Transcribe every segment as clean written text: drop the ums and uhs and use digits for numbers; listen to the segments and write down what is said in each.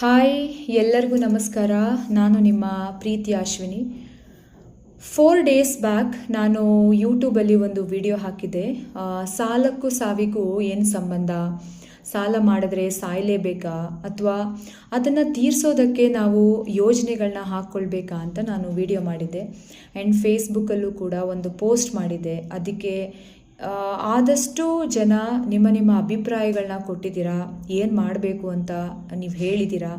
Hi, ಎಲ್ಲರಿಗೂ ನಮಸ್ಕಾರ. ನಾನು ನಿಮ್ಮ ಪ್ರೀತಿ ಅಶ್ವಿನಿ. 4 ಡೇಸ್ ಬ್ಯಾಕ್ ನಾನು ಯೂಟ್ಯೂಬಲ್ಲಿ ಒಂದು ವಿಡಿಯೋ ಹಾಕಿದ್ದೆ. ಸಾಲಕ್ಕೂ ಸಾವಿಗೂ ಏನು ಸಂಬಂಧ, ಸಾಲ ಮಾಡಿದ್ರೆ ಸಾಯಲೇಬೇಕಾ ಅಥವಾ ಅದನ್ನು ತೀರಿಸೋದಕ್ಕೆ ನಾವು ಯೋಜನೆಗಳನ್ನ ಹಾಕ್ಕೊಳ್ಬೇಕಾ ಅಂತ ನಾನು ವಿಡಿಯೋ ಮಾಡಿದ್ದೆ. ಆ್ಯಂಡ್ ಫೇಸ್ಬುಕ್ಕಲ್ಲೂ ಕೂಡ ಒಂದು ಪೋಸ್ಟ್ ಮಾಡಿದ್ದೆ. ಅದಕ್ಕೆ ಆದಷ್ಟು ಜನ ನಿಮ್ಮ ಅಭಿಪ್ರಾಯಗಳನ್ನ ಕೊಟ್ಟಿದ್ದೀರಾ, ಏನು ಮಾಡಬೇಕು ಅಂತ ನೀವು ಹೇಳಿದ್ದೀರಾ.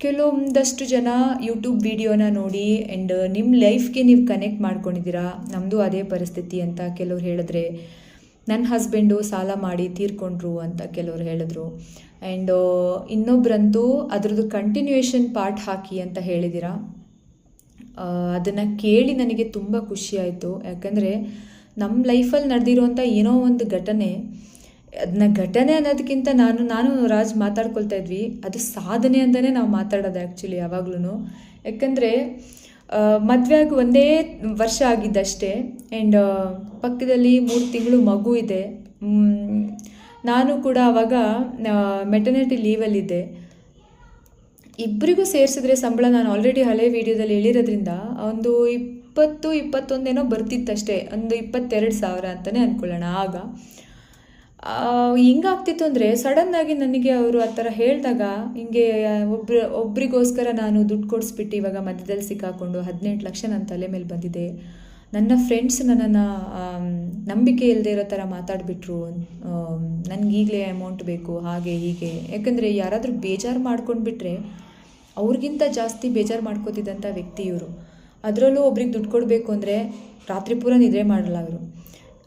ಕೆಲವೊಂದಷ್ಟು ಜನ ಯೂಟ್ಯೂಬ್ ವಿಡಿಯೋನ ನೋಡಿ ಆ್ಯಂಡ್ ನಿಮ್ಮ ಲೈಫ್ಗೆ ನೀವು ಕನೆಕ್ಟ್ ಮಾಡ್ಕೊಂಡಿದ್ದೀರಾ. ನಮ್ಮದು ಅದೇ ಪರಿಸ್ಥಿತಿ ಅಂತ ಕೆಲವ್ರು ಹೇಳಿದ್ರೆ, ನನ್ನ ಹಸ್ಬೆಂಡು ಸಾಲ ಮಾಡಿ ತೀರ್ಕೊಂಡ್ರು ಅಂತ ಕೆಲವ್ರು ಹೇಳಿದ್ರು. ಆ್ಯಂಡ್ ಇನ್ನೊಬ್ಬರಂತೂ ಅದರದ್ದು ಕಂಟಿನ್ಯೂಯೇಷನ್ ಪಾರ್ಟ್ ಹಾಕಿ ಅಂತ ಹೇಳಿದ್ದೀರಾ. ಅದನ್ನು ಕೇಳಿ ನನಗೆ ತುಂಬ ಖುಷಿಯಾಯಿತು. ಯಾಕಂದರೆ ನಮ್ಮ ಲೈಫಲ್ಲಿ ನಡೆದಿರೋಂಥ ಏನೋ ಒಂದು ಘಟನೆ, ಅದನ್ನ ಘಟನೆ ಅನ್ನೋದಕ್ಕಿಂತ ನಾನು ರಾಜ್ ಮಾತಾಡ್ಕೊಳ್ತಾ ಇದ್ವಿ, ಅದು ಸಾಧನೆ ಅಂತಲೇ ನಾವು ಮಾತಾಡೋದು ಆ್ಯಕ್ಚುಲಿ ಯಾವಾಗ್ಲೂ. ಯಾಕಂದರೆ ಮದುವೆ ಆಗಿ 1 ವರ್ಷ ಆಗಿದ್ದಷ್ಟೇ. ಆ್ಯಂಡ್ ಪಕ್ಕದಲ್ಲಿ 3 ತಿಂಗಳು ಮಗು ಇದೆ. ನಾನು ಕೂಡ ಆವಾಗ ಮೆಟರ್ನಿಟಿ ಲೀವಲ್ಲಿದ್ದೆ. ಇಬ್ಬರಿಗೂ ಸೇರಿಸಿದ್ರೆ ಸಂಬಳ ನಾನು ಆಲ್ರೆಡಿ ಹಳೆ ವೀಡಿಯೋದಲ್ಲಿ ಹೇಳಿರೋದ್ರಿಂದ ಒಂದು 20-21 ಏನೋ ಬರ್ತಿತ್ತಷ್ಟೇ, ಒಂದು 22,000 ಅಂತಲೇ ಅಂದ್ಕೊಳ್ಳೋಣ. ಆಗ ಹಿಂಗಾಗ್ತಿತ್ತು ಅಂದರೆ ಸಡನ್ನಾಗಿ ನನಗೆ ಅವರು ಆ ಥರ ಹೇಳಿದಾಗ ಹಿಂಗೆ ಒಬ್ರಿಗೋಸ್ಕರ ನಾನು ದುಡ್ಡು ಕೊಡಿಸ್ಬಿಟ್ಟು ಇವಾಗ ಮಧ್ಯದಲ್ಲಿ ಸಿಕ್ಕಾಕೊಂಡು 18 ಲಕ್ಷ ನನ್ನ ತಲೆ ಮೇಲೆ ಬಂದಿದೆ. ನನ್ನ ಫ್ರೆಂಡ್ಸ್ ನನ್ನನ್ನು ನಂಬಿಕೆ ಇಲ್ಲದೆ ಇರೋ ಥರ ಮಾತಾಡಿಬಿಟ್ರು, ನನಗೀಗಲೇ ಅಮೌಂಟ್ ಬೇಕು ಹಾಗೆ ಹೀಗೆ. ಯಾಕಂದರೆ ಯಾರಾದರೂ ಬೇಜಾರು ಮಾಡ್ಕೊಂಡ್ಬಿಟ್ರೆ ಅವ್ರಿಗಿಂತ ಜಾಸ್ತಿ ಬೇಜಾರು ಮಾಡ್ಕೋತಿದ್ದಂಥ ವ್ಯಕ್ತಿ ಇವರು. ಅದರಲ್ಲೂ ಒಬ್ರಿಗೆ ದುಡ್ಡು ಕೊಡಬೇಕು ಅಂದರೆ ರಾತ್ರಿ ಪೂರ ನಿದ್ರೆ ಮಾಡಲ್ಲ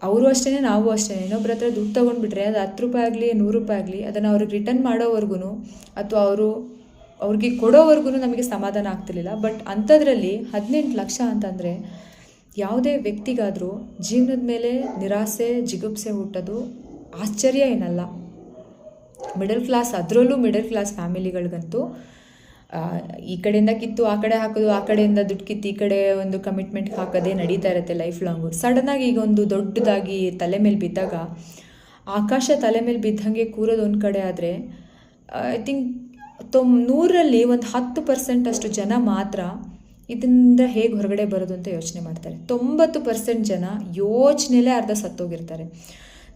ಅವರು ಅಷ್ಟೇ, ನಾವು ಅಷ್ಟೇ. ಇನ್ನೊಬ್ಬರ ಹತ್ರ ದುಡ್ಡು ತೊಗೊಂಡ್ಬಿಟ್ರೆ ಅದು 10 ರೂಪಾಯಿ ಆಗಲಿ 100 ರೂಪಾಯಿ ಆಗಲಿ ಅದನ್ನು ಅವ್ರಿಗೆ ರಿಟರ್ನ್ ಮಾಡೋವರೆಗೂ ಅಥವಾ ಅವ್ರಿಗೆ ಕೊಡೋವರೆಗೂ ನಮಗೆ ಸಮಾಧಾನ ಆಗ್ತಿರ್ಲಿಲ್ಲ. ಬಟ್ ಅಂಥದ್ರಲ್ಲಿ 18 ಲಕ್ಷ ಅಂತಂದರೆ ಯಾವುದೇ ವ್ಯಕ್ತಿಗಾದರೂ ಜೀವನದ ಮೇಲೆ ನಿರಾಸೆ ಜಿಗುಪ್ಸೆ ಹುಟ್ಟೋದು ಆಶ್ಚರ್ಯ ಏನಲ್ಲ. ಮಿಡಲ್ ಕ್ಲಾಸ್, ಅದರಲ್ಲೂ ಮಿಡಲ್ ಕ್ಲಾಸ್ ಫ್ಯಾಮಿಲಿಗಳಿಗಂತೂ ಈ ಕಡೆಯಿಂದ ಕಿತ್ತು ಆ ಕಡೆ ಹಾಕೋದು, ಆ ಕಡೆಯಿಂದ ದುಡ್ಡು ಕಿತ್ತು ಈ ಕಡೆ ಒಂದು ಕಮಿಟ್ಮೆಂಟ್ಗೆ ಹಾಕೋದೇ ನಡೀತಾ ಇರುತ್ತೆ ಲೈಫ್ ಲಾಂಗು. ಸಡನ್ನಾಗಿ ಈಗ ಒಂದು ದೊಡ್ಡದಾಗಿ ತಲೆ ಮೇಲೆ ಬಿದ್ದಾಗ, ಆಕಾಶ ತಲೆ ಮೇಲೆ ಬಿದ್ದಂಗೆ ಕೂರೋದು ಒಂದು ಕಡೆ ಆದರೆ, ಐ ಥಿಂಕ್ 100ರಲ್ಲಿ ಒಂದು 10% ಅಷ್ಟು ಜನ ಮಾತ್ರ ಇದರಿಂದ ಹೇಗೆ ಹೊರಗಡೆ ಬರೋದು ಅಂತ ಯೋಚನೆ ಮಾಡ್ತಾರೆ. 90% ಜನ ಯೋಚನೆಲೇ ಅರ್ಧ ಸತ್ತೋಗಿರ್ತಾರೆ.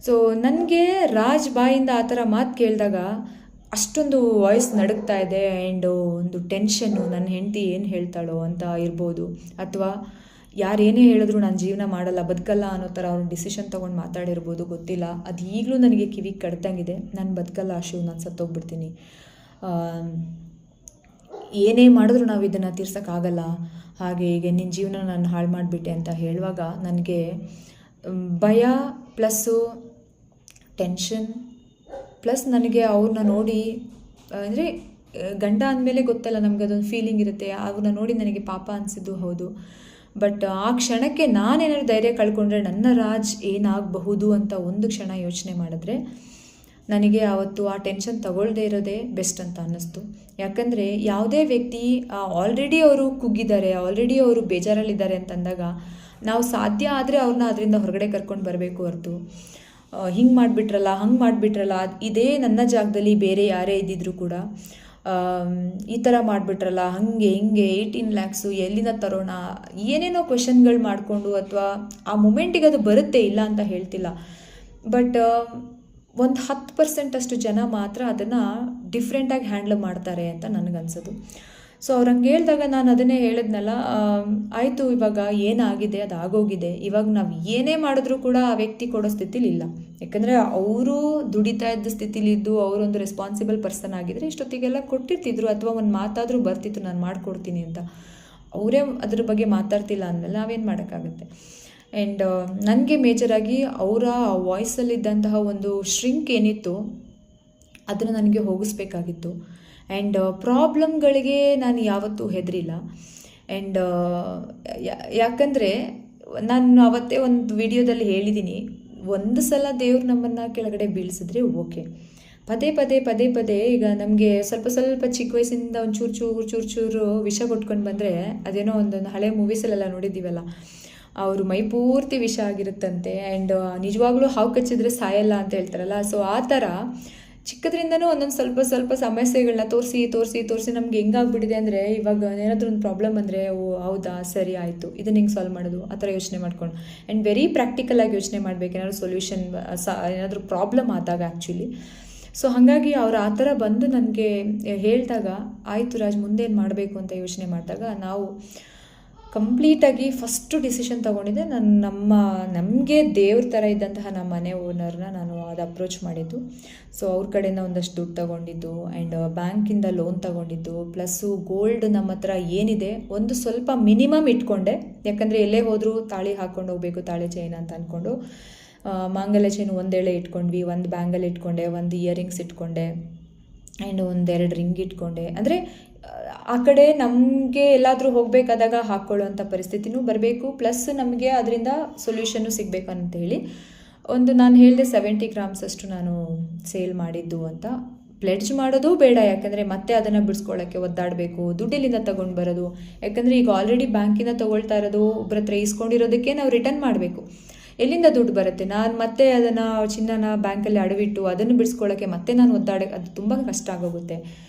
ಸೊ ನನಗೆ ರಾಜ್ ಬಾಯಿಂದ ಆ ಥರ ಮಾತು ಕೇಳಿದಾಗ ಅಷ್ಟೊಂದು ವಾಯ್ಸ್ ನಡುಗ್ತಾ ಇದೆ. ಆ್ಯಂಡ್ ಒಂದು ಟೆನ್ಷನ್ನು, ನನ್ನ ಹೆಂಡತಿ ಏನು ಹೇಳ್ತಾಳೋ ಅಂತ ಇರ್ಬೋದು, ಅಥವಾ ಯಾರೇನೇ ಹೇಳಿದ್ರು ನಾನು ಜೀವನ ಮಾಡಲ್ಲ ಬದುಕಲ್ಲ ಅನ್ನೋ ಥರ ಅವ್ರು ಡಿಸಿಷನ್ ತೊಗೊಂಡು ಮಾತಾಡಿರ್ಬೋದು, ಗೊತ್ತಿಲ್ಲ. ಅದು ಈಗಲೂ ನನಗೆ ಕಿವಿಗೆ ಕಡ್ದಂಗಿದೆ. ನಾನು ಬದುಕಲ್ಲ ಅಶು, ನಾನು ಸತ್ತೋಗ್ಬಿಡ್ತೀನಿ, ಏನೇ ಮಾಡಿದ್ರು ನಾವು ಇದನ್ನು ತೀರ್ಸೋಕ್ಕಾಗಲ್ಲ, ಹಾಗೆ ಹೀಗೆ ನಿನ್ನ ಜೀವನ ನಾನು ಹಾಳು ಮಾಡಿಬಿಟ್ಟೆ ಅಂತ ಹೇಳುವಾಗ ನನಗೆ ಭಯ ಪ್ಲಸ್ಸು ಟೆನ್ಷನ್ ಪ್ಲಸ್ ನನಗೆ ಅವ್ರನ್ನ ನೋಡಿ, ಅಂದರೆ ಗಂಡ ಅಂದಮೇಲೆ ಗೊತ್ತಲ್ಲ ನಮ್ಗೆ ಅದೊಂದು ಫೀಲಿಂಗ್ ಇರುತ್ತೆ. ಅವ್ರನ್ನ ನೋಡಿ ನನಗೆ ಪಾಪ ಅನಿಸಿದ್ದು ಹೌದು. ಬಟ್ ಆ ಕ್ಷಣಕ್ಕೆ ನಾನೇನಾದ್ರು ಧೈರ್ಯ ಕಳ್ಕೊಂಡ್ರೆ ನನ್ನ ರಾಜ್ ಏನಾಗಬಹುದು ಅಂತ ಒಂದು ಕ್ಷಣ ಯೋಚನೆ ಮಾಡಿದ್ರೆ ನನಗೆ ಆವತ್ತು ಆ ಟೆನ್ಷನ್ ತಗೊಳ್ಳದೇ ಇರೋದೇ ಬೆಸ್ಟ್ ಅಂತ ಅನ್ನಿಸ್ತು. ಯಾಕಂದರೆ ಯಾವುದೇ ವ್ಯಕ್ತಿ ಆಲ್ರೆಡಿ ಅವರು ಕುಗ್ಗಿದ್ದಾರೆ, ಆಲ್ರೆಡಿ ಅವರು ಬೇಜಾರಲ್ಲಿದ್ದಾರೆ ಅಂತಂದಾಗ ನಾವು ಸಾಧ್ಯ ಆದರೆ ಅವ್ರನ್ನ ಅದರಿಂದ ಹೊರಗಡೆ ಕರ್ಕೊಂಡು ಬರಬೇಕು ಹೊರತು ಹಿಂಗೆ ಮಾಡಿಬಿಟ್ರಲ್ಲ ಹಂಗೆ ಮಾಡಿಬಿಟ್ರಲ್ಲ, ಇದೇ ನನ್ನ ಜಾಗದಲ್ಲಿ ಬೇರೆ ಯಾರೇ ಇದ್ದಿದ್ರು ಕೂಡ ಈ ಥರ ಮಾಡಿಬಿಟ್ರಲ್ಲ, ಹಾಗೆ ಹಿಂಗೆ 18 ಲ್ಯಾಕ್ಸು ಎಲ್ಲಿಂದ ತರೋಣ, ಏನೇನೋ ಕ್ವೆಶನ್ಗಳು ಮಾಡಿಕೊಂಡು, ಅಥವಾ ಆ ಮೂಮೆಂಟಿಗೆ ಅದು ಬರುತ್ತೆ, ಇಲ್ಲ ಅಂತ ಹೇಳ್ತಿಲ್ಲ. ಬಟ್ ಒಂದು 10% ಅಷ್ಟು ಜನ ಮಾತ್ರ ಅದನ್ನು ಡಿಫ್ರೆಂಟಾಗಿ ಹ್ಯಾಂಡ್ಲ್ ಮಾಡ್ತಾರೆ ಅಂತ ನನಗನ್ಸೋದು. ಸೊ ಅವ್ರು ಹಂಗೆ ಹೇಳಿದಾಗ ನಾನು ಅದನ್ನೇ ಹೇಳಿದ್ನಲ್ಲ, ಆಯಿತು ಇವಾಗ ಏನಾಗಿದೆ ಅದು ಆಗೋಗಿದೆ, ಇವಾಗ ನಾವು ಏನೇ ಮಾಡಿದ್ರೂ ಕೂಡ ಆ ವ್ಯಕ್ತಿ ಕೊಡೋ ಸ್ಥಿತಿಲಿ ಇಲ್ಲ. ಯಾಕಂದರೆ ಅವರು ದುಡಿತಾ ಇದ್ದ ಸ್ಥಿತಿಲಿದ್ದು ಅವರೊಂದು ರೆಸ್ಪಾನ್ಸಿಬಲ್ ಪರ್ಸನ್ ಆಗಿದ್ದರೆ ಇಷ್ಟೊತ್ತಿಗೆಲ್ಲ ಕೊಟ್ಟಿರ್ತಿದ್ರು, ಅಥವಾ ಒಂದು ಮಾತಾದರೂ ಬರ್ತಿತ್ತು ನಾನು ಮಾಡಿಕೊಡ್ತೀನಿ ಅಂತ. ಅವರೇ ಅದ್ರ ಬಗ್ಗೆ ಮಾತಾಡ್ತಿಲ್ಲ ಅಂದಮೇಲೆ ನಾವೇನು ಮಾಡೋಕ್ಕಾಗುತ್ತೆ. ಆ್ಯಂಡ್ ನನಗೆ ಮೇಜರಾಗಿ ಅವರ ವಾಯ್ಸಲ್ಲಿದ್ದಂತಹ ಒಂದು ಶ್ರಿಂಕ್ ಏನಿತ್ತು ಅದನ್ನು ನನಗೆ ಹೋಗಿಸ್ಬೇಕಾಗಿತ್ತು. ಆ್ಯಂಡ್ ಪ್ರಾಬ್ಲಮ್ಗಳಿಗೆ ನಾನು ಯಾವತ್ತೂ ಹೆದರಿಲ್ಲ. ಆ್ಯಂಡ್ ಯಾಕಂದರೆ ನಾನು ಅವತ್ತೇ ಒಂದು ವಿಡಿಯೋದಲ್ಲಿ ಹೇಳಿದ್ದೀನಿ, ಒಂದು ಸಲ ದೇವ್ರು ನಮ್ಮನ್ನು ಕೆಳಗಡೆ ಬೀಳಿಸಿದ್ರೆ ಓಕೆ, ಪದೇ ಪದೇ ಈಗ ನಮಗೆ ಸ್ವಲ್ಪ ಚಿಕ್ಕ ವಯಸ್ಸಿಂದ ಒಂದು ಚೂರು ವಿಷ ಕೊಟ್ಕೊಂಡು ಬಂದರೆ, ಅದೇನೋ ಒಂದೊಂದು ಹಳೆ ಮೂವೀಸಲ್ಲೆಲ್ಲ ನೋಡಿದ್ದೀವಲ್ಲ, ಅವರು ಮೈ ಪೂರ್ತಿ ವಿಷ ಆಗಿರುತ್ತಂತೆ. ಆ್ಯಂಡ್ ನಿಜವಾಗ್ಲೂ ಹಾವು ಕಚ್ಚಿದ್ರೆ ಸಾಯಲ್ಲ ಅಂತ ಹೇಳ್ತಾರಲ್ಲ. ಸೊ ಆ ಥರ ಚಿಕ್ಕದ್ರಿಂದನೂ ಒಂದೊಂದು ಸ್ವಲ್ಪ ಸ್ವಲ್ಪ ಸಮಸ್ಯೆಗಳನ್ನ ತೋರಿಸಿ ನಮ್ಗೆ ಹೆಂಗಾಗ್ಬಿಟ್ಟಿದೆ ಅಂದರೆ, ಇವಾಗ ಏನಾದರೂ ಒಂದು ಪ್ರಾಬ್ಲಮ್ ಅಂದರೆ, ಓ ಹೌದಾ ಸರಿ ಆಯಿತು, ಇದನ್ನ ಹೆಂಗೆ ಸಾಲ್ವ್ ಮಾಡೋದು ಆ ಥರ ಯೋಚನೆ ಮಾಡ್ಕೊಂಡು, ಆ್ಯಂಡ್ ವೆರಿ ಪ್ರಾಕ್ಟಿಕಲಾಗಿ ಯೋಚನೆ ಮಾಡಬೇಕು ಏನಾದರೂ ಸೊಲ್ಯೂಷನ್ ಏನಾದರೂ ಪ್ರಾಬ್ಲಮ್ ಆದಾಗ ಆ್ಯಕ್ಚುಲಿ. ಸೊ ಹಾಗಾಗಿ ಅವ್ರು ಆ ಥರ ಬಂದು ನನಗೆ ಹೇಳಿದಾಗ, ಆಯಿತು ರಾಜ್ ಮುಂದೇನು ಮಾಡಬೇಕು ಅಂತ ಯೋಚನೆ ಮಾಡಿದಾಗ, ನಾವು ಕಂಪ್ಲೀಟಾಗಿ ಫಸ್ಟು ಡಿಸಿಷನ್ ತೊಗೊಂಡಿದ್ದೆ, ನಮಗೆ ದೇವ್ರ ಥರ ಇದ್ದಂತಹ ನಮ್ಮ ಮನೆ ಓನರ್ನ ನಾನು ಅದು ಅಪ್ರೋಚ್ ಮಾಡಿದ್ದು. ಸೊ ಅವ್ರ ಕಡೆಯಿಂದ ಒಂದಷ್ಟು ದುಡ್ಡು ತೊಗೊಂಡಿದ್ದು, ಆ್ಯಂಡ್ ಬ್ಯಾಂಕಿಂದ ಲೋನ್ ತೊಗೊಂಡಿದ್ದು, ಪ್ಲಸ್ಸು ಗೋಲ್ಡ್ ನಮ್ಮ ಹತ್ರ ಏನಿದೆ ಒಂದು ಸ್ವಲ್ಪ ಮಿನಿಮಮ್ ಇಟ್ಕೊಂಡೆ. ಯಾಕಂದರೆ ಎಲ್ಲೇ ಹೋದರೂ ತಾಳಿ ಹಾಕ್ಕೊಂಡು ಹೋಗಬೇಕು, ತಾಳಿ ಚೈನ್ ಅಂತ ಅಂದ್ಕೊಂಡು ಮಾಂಗಲ್ಯ ಚೈನು ಒಂದೇಳೆ ಇಟ್ಕೊಂಡ್ವಿ, ಒಂದು ಬ್ಯಾಂಗಲ್ ಇಟ್ಕೊಂಡೆ, ಒಂದು ಇಯರಿಂಗ್ಸ್ ಇಟ್ಕೊಂಡೆ, ಆ್ಯಂಡ್ ಒಂದೆರಡು ರಿಂಗ್ ಇಟ್ಕೊಂಡೆ. ಅಂದರೆ ಆ ಕಡೆ ನಮಗೆ ಎಲ್ಲಾದರೂ ಹೋಗಬೇಕಾದಾಗ ಹಾಕ್ಕೊಳ್ಳೋವಂಥ ಪರಿಸ್ಥಿತಿನೂ ಬರಬೇಕು, ಪ್ಲಸ್ ನಮಗೆ ಅದರಿಂದ ಸೊಲ್ಯೂಷನ್ನು ಸಿಗಬೇಕು ಅಂತ ಹೇಳಿ ನಾನು ಹೇಳಿದೆ 70 ಗ್ರಾಮ್ಸ್ ಅಷ್ಟು ನಾನು ಸೇಲ್ ಮಾಡಿದ್ದು ಅಂತ. ಪ್ಲೆಡ್ಜ್ ಮಾಡೋದು ಬೇಡ, ಯಾಕಂದರೆ ಮತ್ತೆ ಅದನ್ನು ಬಿಡಿಸ್ಕೊಳ್ಳೋಕ್ಕೆ ಒದ್ದಾಡಬೇಕು, ದುಡ್ಡೆಲ್ಲಿಂದ ತೊಗೊಂಡು ಬರೋದು. ಯಾಕಂದರೆ ಈಗ ಆಲ್ರೆಡಿ ಬ್ಯಾಂಕಿಂದ ತೊಗೊಳ್ತಾ ಇರೋದು, ಒಬ್ಬರ ಹತ್ರ ಇಸ್ಕೊಂಡಿರೋದಕ್ಕೆ ನಾವು ರಿಟರ್ನ್ ಮಾಡಬೇಕು. ಎಲ್ಲಿಂದ ದುಡ್ಡು ಬರುತ್ತೆ? ನಾನು ಮತ್ತೆ ಅದನ್ನು ಚಿನ್ನನ ಬ್ಯಾಂಕಲ್ಲಿ ಅಡವಿಟ್ಟು ಅದನ್ನು ಬಿಡಿಸ್ಕೊಳ್ಳೋಕ್ಕೆ ಮತ್ತೆ ನಾನು ಅದು ತುಂಬ ಕಷ್ಟ ಆಗೋಗುತ್ತೆ.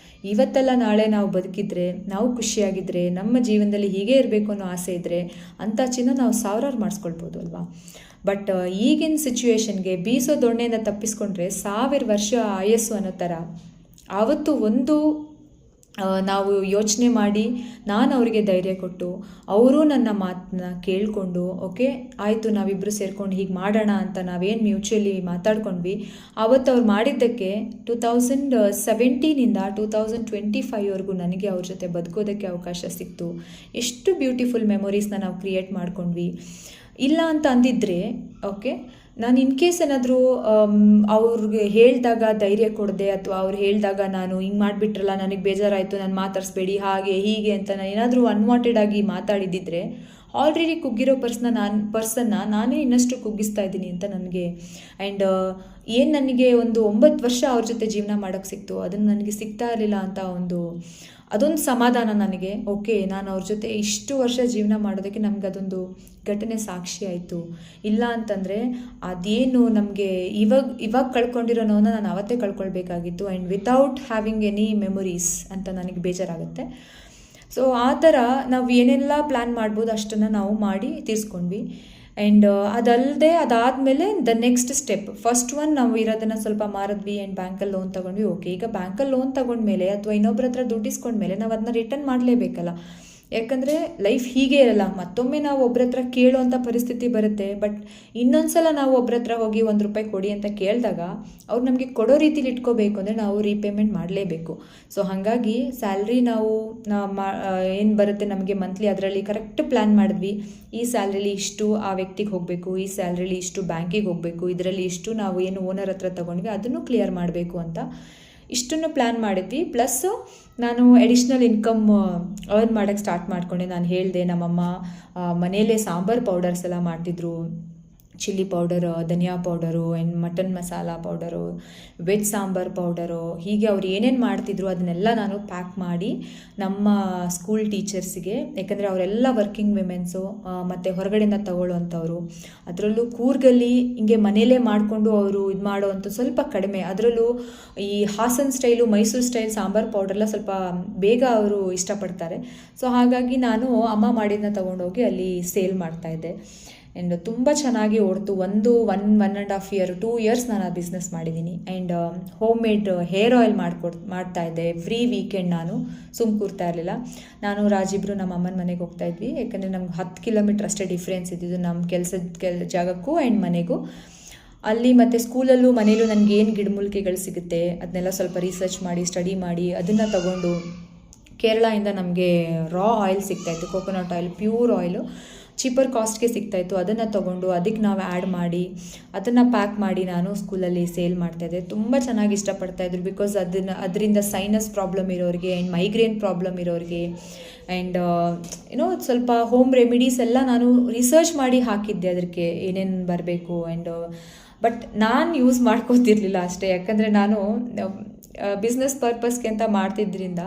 ಇವತ್ತೆಲ್ಲ ನಾಳೆ ನಾವು ಬದುಕಿದ್ರೆ, ನಾವು ಖುಷಿಯಾಗಿದ್ದರೆ, ನಮ್ಮ ಜೀವನದಲ್ಲಿ ಹೀಗೆ ಇರಬೇಕು ಅನ್ನೋ ಆಸೆ ಇದ್ದರೆ ಅಂಥ ಚಿನ್ನ ನಾವು ಸಾವಿರಾರು ಮಾಡಿಸ್ಕೊಳ್ಬೋದು ಅಲ್ವಾ. ಬಟ್ ಈಗಿನ ಸಿಚುವೇಶನ್ಗೆ ಬೀಸೋ ದೊಣ್ಣೆಯಿಂದ ತಪ್ಪಿಸ್ಕೊಂಡ್ರೆ 1000 ವರ್ಷ ಆಯಸ್ಸು ಅನ್ನೋ ಥರ ಆವತ್ತು ನಾವು ಯೋಚನೆ ಮಾಡಿ, ನಾನು ಅವರಿಗೆ ಧೈರ್ಯ ಕೊಟ್ಟು, ಅವರು ನನ್ನ ಮಾತನ್ನ ಕೇಳಿಕೊಂಡು, ಓಕೆ ಆಯಿತು ನಾವಿಬ್ಬರು ಸೇರ್ಕೊಂಡು ಹೀಗೆ ಮಾಡೋಣ ಅಂತ ನಾವೇನು ಮ್ಯೂಚುವಲಿ ಮಾತಾಡ್ಕೊಂಡ್ವಿ. ಆವತ್ತು ಅವ್ರು ಮಾಡಿದ್ದಕ್ಕೆ 2017ಇಂದ 2025ವರೆಗೂ ನನಗೆ ಅವ್ರ ಜೊತೆ ಬದುಕೋದಕ್ಕೆ ಅವಕಾಶ ಸಿಕ್ತು. ಎಷ್ಟು ಬ್ಯೂಟಿಫುಲ್ ಮೆಮೊರೀಸ್ನ ನಾವು ಕ್ರಿಯೇಟ್ ಮಾಡ್ಕೊಂಡ್ವಿ. ಇಲ್ಲ ಅಂತ ಅಂದಿದ್ರೆ, ಓಕೆ ನಾನು ಇನ್ ಕೇಸ್ ಏನಾದರೂ ಅವ್ರಿಗೆ ಹೇಳಿದಾಗ ಧೈರ್ಯ ಕೊಡದೆ, ಅಥವಾ ಅವ್ರು ಹೇಳಿದಾಗ ನಾನು ಹಿಂಗೆ ಮಾಡಿಬಿಟ್ರಲ್ಲ, ನನಗೆ ಬೇಜಾರಾಯಿತು, ನಾನು ಮಾತಾಡಿಸ್ಬೇಡಿ ಹಾಗೆ ಹೀಗೆ ಅಂತ ನಾನು ಏನಾದರೂ ಅನ್ವಾಂಟೆಡ್ ಆಗಿ ಮಾತಾಡಿದ್ದಿದ್ರೆ, ಆಲ್ರೆಡಿ ಕುಗ್ಗಿರೋ ಪರ್ಸನ್ನ ನಾನೇ ಇನ್ನಷ್ಟು ಕುಗ್ಗಿಸ್ತಾ ಇದ್ದೀನಿ ಅಂತ ನನಗೆ. ಆ್ಯಂಡ್ ಏನು ನನಗೆ ಒಂದು 9 ವರ್ಷ ಅವ್ರ ಜೊತೆ ಜೀವನ ಮಾಡೋಕ್ಕೆ ಸಿಕ್ತು, ಅದನ್ನು ನನಗೆ ಸಿಗ್ತಾ ಇರಲಿಲ್ಲ ಅಂತ ಅದೊಂದು ಸಮಾಧಾನ ನನಗೆ. ಓಕೆ ನಾನು ಅವ್ರ ಜೊತೆ ಇಷ್ಟು ವರ್ಷ ಜೀವನ ಮಾಡೋದಕ್ಕೆ ನಮ್ಗೆ ಅದೊಂದು ಘಟನೆ ಸಾಕ್ಷಿ ಆಯಿತು. ಇಲ್ಲ ಅಂತಂದರೆ ಅದೇನು ನಮಗೆ ಇವಾಗ ಕಳ್ಕೊಂಡಿರೋ ನೋವನ್ನ ನಾನು ಅವತ್ತೇ ಕಳ್ಕೊಳ್ಬೇಕಾಗಿತ್ತು, and without having any memories ಅಂತ ನನಗೆ ಬೇಜಾರಾಗುತ್ತೆ. ಸೊ ಆ ಥರ ನಾವು ಏನೆಲ್ಲ ಪ್ಲ್ಯಾನ್ ಮಾಡ್ಬೋದು ಅಷ್ಟನ್ನು ನಾವು ಮಾಡಿ ತೀರಿಸ್ಕೊಂಡ್ವಿ. ಆ್ಯಂಡ್ ಅದಾದಮೇಲೆ the next step, first one ನಾವು ಇರೋದನ್ನು ಸ್ವಲ್ಪ ಮಾರಿದ್ವಿ ಆ್ಯಂಡ್ ಬ್ಯಾಂಕಲ್ಲಿ ಲೋನ್ ತೊಗೊಂಡ್ವಿ. ಓಕೆ ಈಗ ಬ್ಯಾಂಕಲ್ಲಿ ಲೋನ್ ತೊಗೊಂಡ್ಮೇಲೆ ಅಥವಾ ಇನ್ನೊಬ್ಬರ ಹತ್ರ ದುಡ್ಡು ಇಸ್ಕೊಂಡ್ಮೇಲೆ ನಾವು ಅದನ್ನ ರಿಟರ್ನ್ ಮಾಡಲೇಬೇಕಲ್ಲ. ಯಾಕಂದರೆ ಲೈಫ್ ಹೀಗೆ ಇರಲ್ಲ, ಮತ್ತೊಮ್ಮೆ ನಾವು ಒಬ್ಬರ ಹತ್ರ ಕೇಳುವಂಥ ಪರಿಸ್ಥಿತಿ ಬರುತ್ತೆ. ಬಟ್ ಇನ್ನೊಂದು ಸಲ ನಾವು ಒಬ್ಬರ ಹತ್ರ ಹೋಗಿ ₹1 ಕೊಡಿ ಅಂತ ಕೇಳಿದಾಗ ಅವ್ರು ನಮಗೆ ಕೊಡೋ ರೀತಿಲಿ ಇಟ್ಕೋಬೇಕು ಅಂದರೆ ನಾವು ರೀಪೇಮೆಂಟ್ ಮಾಡಲೇಬೇಕು. ಸೊ ಹಾಗಾಗಿ ಸ್ಯಾಲ್ರಿ ನಾವು ಏನು ಬರುತ್ತೆ ನಮಗೆ ಮಂತ್ಲಿ, ಅದರಲ್ಲಿ ಕರೆಕ್ಟ್ ಪ್ಲ್ಯಾನ್ ಮಾಡಿದ್ವಿ. ಈ ಸ್ಯಾಲ್ರಿಲಿ ಇಷ್ಟು ಆ ವ್ಯಕ್ತಿಗೆ ಹೋಗಬೇಕು, ಈ ಸ್ಯಾಲ್ರಿಲಿ ಇಷ್ಟು ಬ್ಯಾಂಕಿಗೆ ಹೋಗಬೇಕು, ಇದರಲ್ಲಿ ಇಷ್ಟು ನಾವು ಏನು ಓನರ್ ಹತ್ರ ತೊಗೊಂಡ್ವಿ ಅದನ್ನು ಕ್ಲಿಯರ್ ಮಾಡಬೇಕು ಅಂತ ಇಷ್ಟನ್ನು ಪ್ಲ್ಯಾನ್ ಮಾಡಿದ್ವಿ. ಪ್ಲಸ್ಸು ನಾನು ಎಡಿಷ್ನಲ್ ಇನ್ಕಮ್ ಅರ್ನ್ ಮಾಡೋಕ್ಕೆ ಸ್ಟಾರ್ಟ್ ಮಾಡಿಕೊಂಡೆ. ನಾನು ಹೇಳಿದೆ, ನಮ್ಮಮ್ಮ ಮನೆಯಲ್ಲೇ ಸಾಂಬಾರು ಪೌಡರ್ಸ್ ಎಲ್ಲ ಮಾಡ್ತಿದ್ರು, chilli powder, dhaniya powder, and mutton masala powder, veg sambar powder, ಹೀಗೆ ಅವ್ರು ಏನೇನು ಮಾಡ್ತಿದ್ರು ಅದನ್ನೆಲ್ಲ ನಾನು ಪ್ಯಾಕ್ ಮಾಡಿ ನಮ್ಮ ಸ್ಕೂಲ್ ಟೀಚರ್ಸಿಗೆ, ಯಾಕಂದರೆ ಅವರೆಲ್ಲ ವರ್ಕಿಂಗ್ ವಿಮೆನ್ಸು ಮತ್ತು ಹೊರಗಡೆಯಿಂದ ತಗೊಳ್ಳೋವಂಥವ್ರು, ಅದರಲ್ಲೂ ಕೂರ್ಗಲ್ಲಿ ಹಿಂಗೆ ಮನೆಯಲ್ಲೇ ಮಾಡಿಕೊಂಡು ಅವರು ಇದು ಮಾಡೋವಂಥ ಸ್ವಲ್ಪ ಕಡಿಮೆ, ಅದರಲ್ಲೂ ಈ ಹಾಸನ್ ಸ್ಟೈಲು ಮೈಸೂರು ಸ್ಟೈಲ್ ಸಾಂಬಾರು ಪೌಡ್ರೆಲ್ಲ ಸ್ವಲ್ಪ ಬೇಗ ಅವರು ಇಷ್ಟಪಡ್ತಾರೆ. ಸೊ ಹಾಗಾಗಿ ನಾನು ಅಮ್ಮ ಮಾಡಿದ್ದನ್ನ ತೊಗೊಂಡೋಗಿ ಅಲ್ಲಿ ಸೇಲ್ ಮಾಡ್ತಾಯಿದ್ದೆ. ಆ್ಯಂಡ್ ತುಂಬ ಚೆನ್ನಾಗಿ ಓಡ್ತು. 1.5 ಇಯರ್ 2 ಇಯರ್ಸ್ ನಾನು ಆ ಬಿಸ್ನೆಸ್ ಮಾಡಿದ್ದೀನಿ. And home made hair oil ಮಾಡ್ತಾಯಿದ್ದೆ. ಎವ್ರಿ ವೀಕೆಂಡ್ ನಾನು ಕೂರ್ತಾ ಇರಲಿಲ್ಲ. ನಾನು ರಾಜಿಬ್ರು ನಮ್ಮ ಅಮ್ಮನ ಮನೆಗೆ ಹೋಗ್ತಾಯಿದ್ವಿ, ಯಾಕಂದರೆ ನಮ್ಗೆ 10 ಕಿಲೋಮೀಟ್ರ್ ಅಷ್ಟೇ ಡಿಫ್ರೆನ್ಸ್ ಇದ್ದಿದ್ದು ನಮ್ಮ ಕೆಲಸದ ಜಾಗಕ್ಕೂ ಆ್ಯಂಡ್ ಮನೆಗೂ. ಅಲ್ಲಿ ಮತ್ತು ಸ್ಕೂಲಲ್ಲೂ ಮನೇಲೂ ನನಗೆ ಏನು ಗಿಡಮೂಲಿಕೆಗಳು ಸಿಗುತ್ತೆ ಅದನ್ನೆಲ್ಲ ಸ್ವಲ್ಪ ರಿಸರ್ಚ್ ಮಾಡಿ ಸ್ಟಡಿ ಮಾಡಿ ಅದನ್ನು ತಗೊಂಡು, ಕೇರಳದಿಂದ ನಮಗೆ ರಾ ಆಯಿಲ್ ಸಿಗ್ತಾಯಿತ್ತು, coconut oil, pure oil cheaper ಕಾಸ್ಟ್ಗೆ ಸಿಗ್ತಾಯಿತ್ತು. ಅದನ್ನು ತೊಗೊಂಡು ಅದಕ್ಕೆ ನಾವು ಆ್ಯಡ್ ಮಾಡಿ ಅದನ್ನು ಪ್ಯಾಕ್ ಮಾಡಿ ನಾನು ಸ್ಕೂಲಲ್ಲಿ ಸೇಲ್ ಮಾಡ್ತಾಯಿದ್ದೆ. ತುಂಬ ಚೆನ್ನಾಗಿ ಇಷ್ಟಪಡ್ತಾಯಿದ್ರು. ಬಿಕಾಸ್ ಅದರಿಂದ ಸೈನಸ್ ಪ್ರಾಬ್ಲಮ್ ಇರೋರಿಗೆ ಆ್ಯಂಡ್ ಮೈಗ್ರೇನ್ ಪ್ರಾಬ್ಲಮ್ ಇರೋರಿಗೆ ಆ್ಯಂಡ್ ಸ್ವಲ್ಪ ಹೋಮ್ ರೆಮಿಡೀಸ್ ಎಲ್ಲ ನಾನು ರಿಸರ್ಚ್ ಮಾಡಿ ಹಾಕಿದ್ದೆ, ಅದಕ್ಕೆ ಏನೇನು ಬರಬೇಕು. ಆ್ಯಂಡ್ ಬಟ್ ನಾನು ಯೂಸ್ ಮಾಡ್ಕೋತಿರ್ಲಿಲ್ಲ ಅಷ್ಟೇ, ಯಾಕಂದರೆ ನಾನು ಬಿಸ್ನೆಸ್ ಪರ್ಪಸ್ಗೆ ಅಂತ ಮಾಡ್ತಿದ್ದರಿಂದ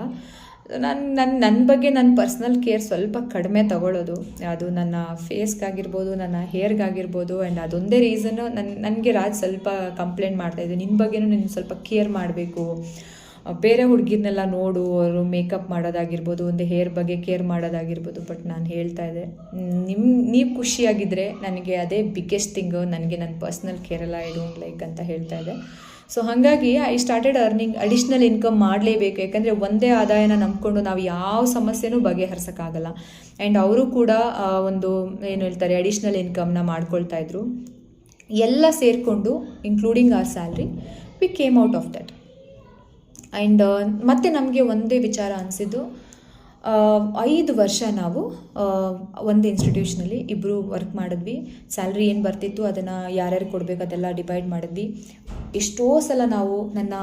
ನನ್ನ ಬಗ್ಗೆ ನನ್ನ ಪರ್ಸ್ನಲ್ ಕೇರ್ ಸ್ವಲ್ಪ ಕಡಿಮೆ ತಗೊಳ್ಳೋದು. ಅದು ನನ್ನ ಫೇಸ್ಗಾಗಿರ್ಬೋದು, ನನ್ನ ಹೇರ್ಗಾಗಿರ್ಬೋದು. ಆ್ಯಂಡ್ ಅದೊಂದೇ ರೀಸನ್ನು ನನಗೆ ರಾಜ್ ಸ್ವಲ್ಪ ಕಂಪ್ಲೇಂಟ್ ಮಾಡ್ತಾಯಿದ್ದೆ, ನಿನ್ನ ಬಗ್ಗೆನೂ ನೀನು ಸ್ವಲ್ಪ ಕೇರ್ ಮಾಡಬೇಕು. ಬೇರೆ ಹುಡುಗಿರ್ನೆಲ್ಲ ನೋಡು, ಅವರು ಮೇಕಪ್ ಮಾಡೋದಾಗಿರ್ಬೋದು, ಒಂದು ಹೇರ್ ಬಗ್ಗೆ ಕೇರ್ ಮಾಡೋದಾಗಿರ್ಬೋದು. ಬಟ್ ನಾನು ಹೇಳ್ತಾ ಇದ್ದೆ, ನೀವು ಖುಷಿಯಾಗಿದ್ದರೆ ನನಗೆ ಅದೇ ಬಿಗ್ಗೆಸ್ಟ್ ಥಿಂಗು. ನನಗೆ ನನ್ನ ಪರ್ಸ್ನಲ್ ಕೇರೆಲ್ಲ ಐ ಡೋಂಟ್ ಲೈಕ್ ಅಂತ ಹೇಳ್ತಾ ಇದ್ದೆ. ಸೊ ಹಾಗಾಗಿ I started earning additional income ಮಾಡಲೇಬೇಕು. ಯಾಕಂದರೆ ಒಂದೇ ಆದಾಯನ ನಂಬ್ಕೊಂಡು ನಾವು ಯಾವ ಸಮಸ್ಯೆನೂ ಬಗೆಹರಿಸೋಕ್ಕಾಗಲ್ಲ. ಆ್ಯಂಡ್ ಅವರು ಕೂಡ ಒಂದು ಏನು ಹೇಳ್ತಾರೆ ಅಡಿಷ್ನಲ್ ಇನ್ಕಮ್ನ ಮಾಡ್ಕೊಳ್ತಾಯಿದ್ರು. ಎಲ್ಲ ಸೇರಿಕೊಂಡು including or salary we came out of that. And ಮತ್ತು ನಮಗೆ ಒಂದೇ ವಿಚಾರ ಅನಿಸಿದ್ದು, 5 ವರ್ಷ ನಾವು ಒಂದು ಇನ್ಸ್ಟಿಟ್ಯೂಷನಲ್ಲಿ ಇಬ್ಬರು ವರ್ಕ್ ಮಾಡಿದ್ವಿ. ಸ್ಯಾಲ್ರಿ ಏನು ಬರ್ತಿತ್ತು ಅದನ್ನು ಯಾರ್ಯಾರು ಕೊಡಬೇಕು ಅದೆಲ್ಲ ಡಿವೈಡ್ ಮಾಡಿದ್ವಿ. ಎಷ್ಟೋ ಸಲ ನಾವು ನನ್ನ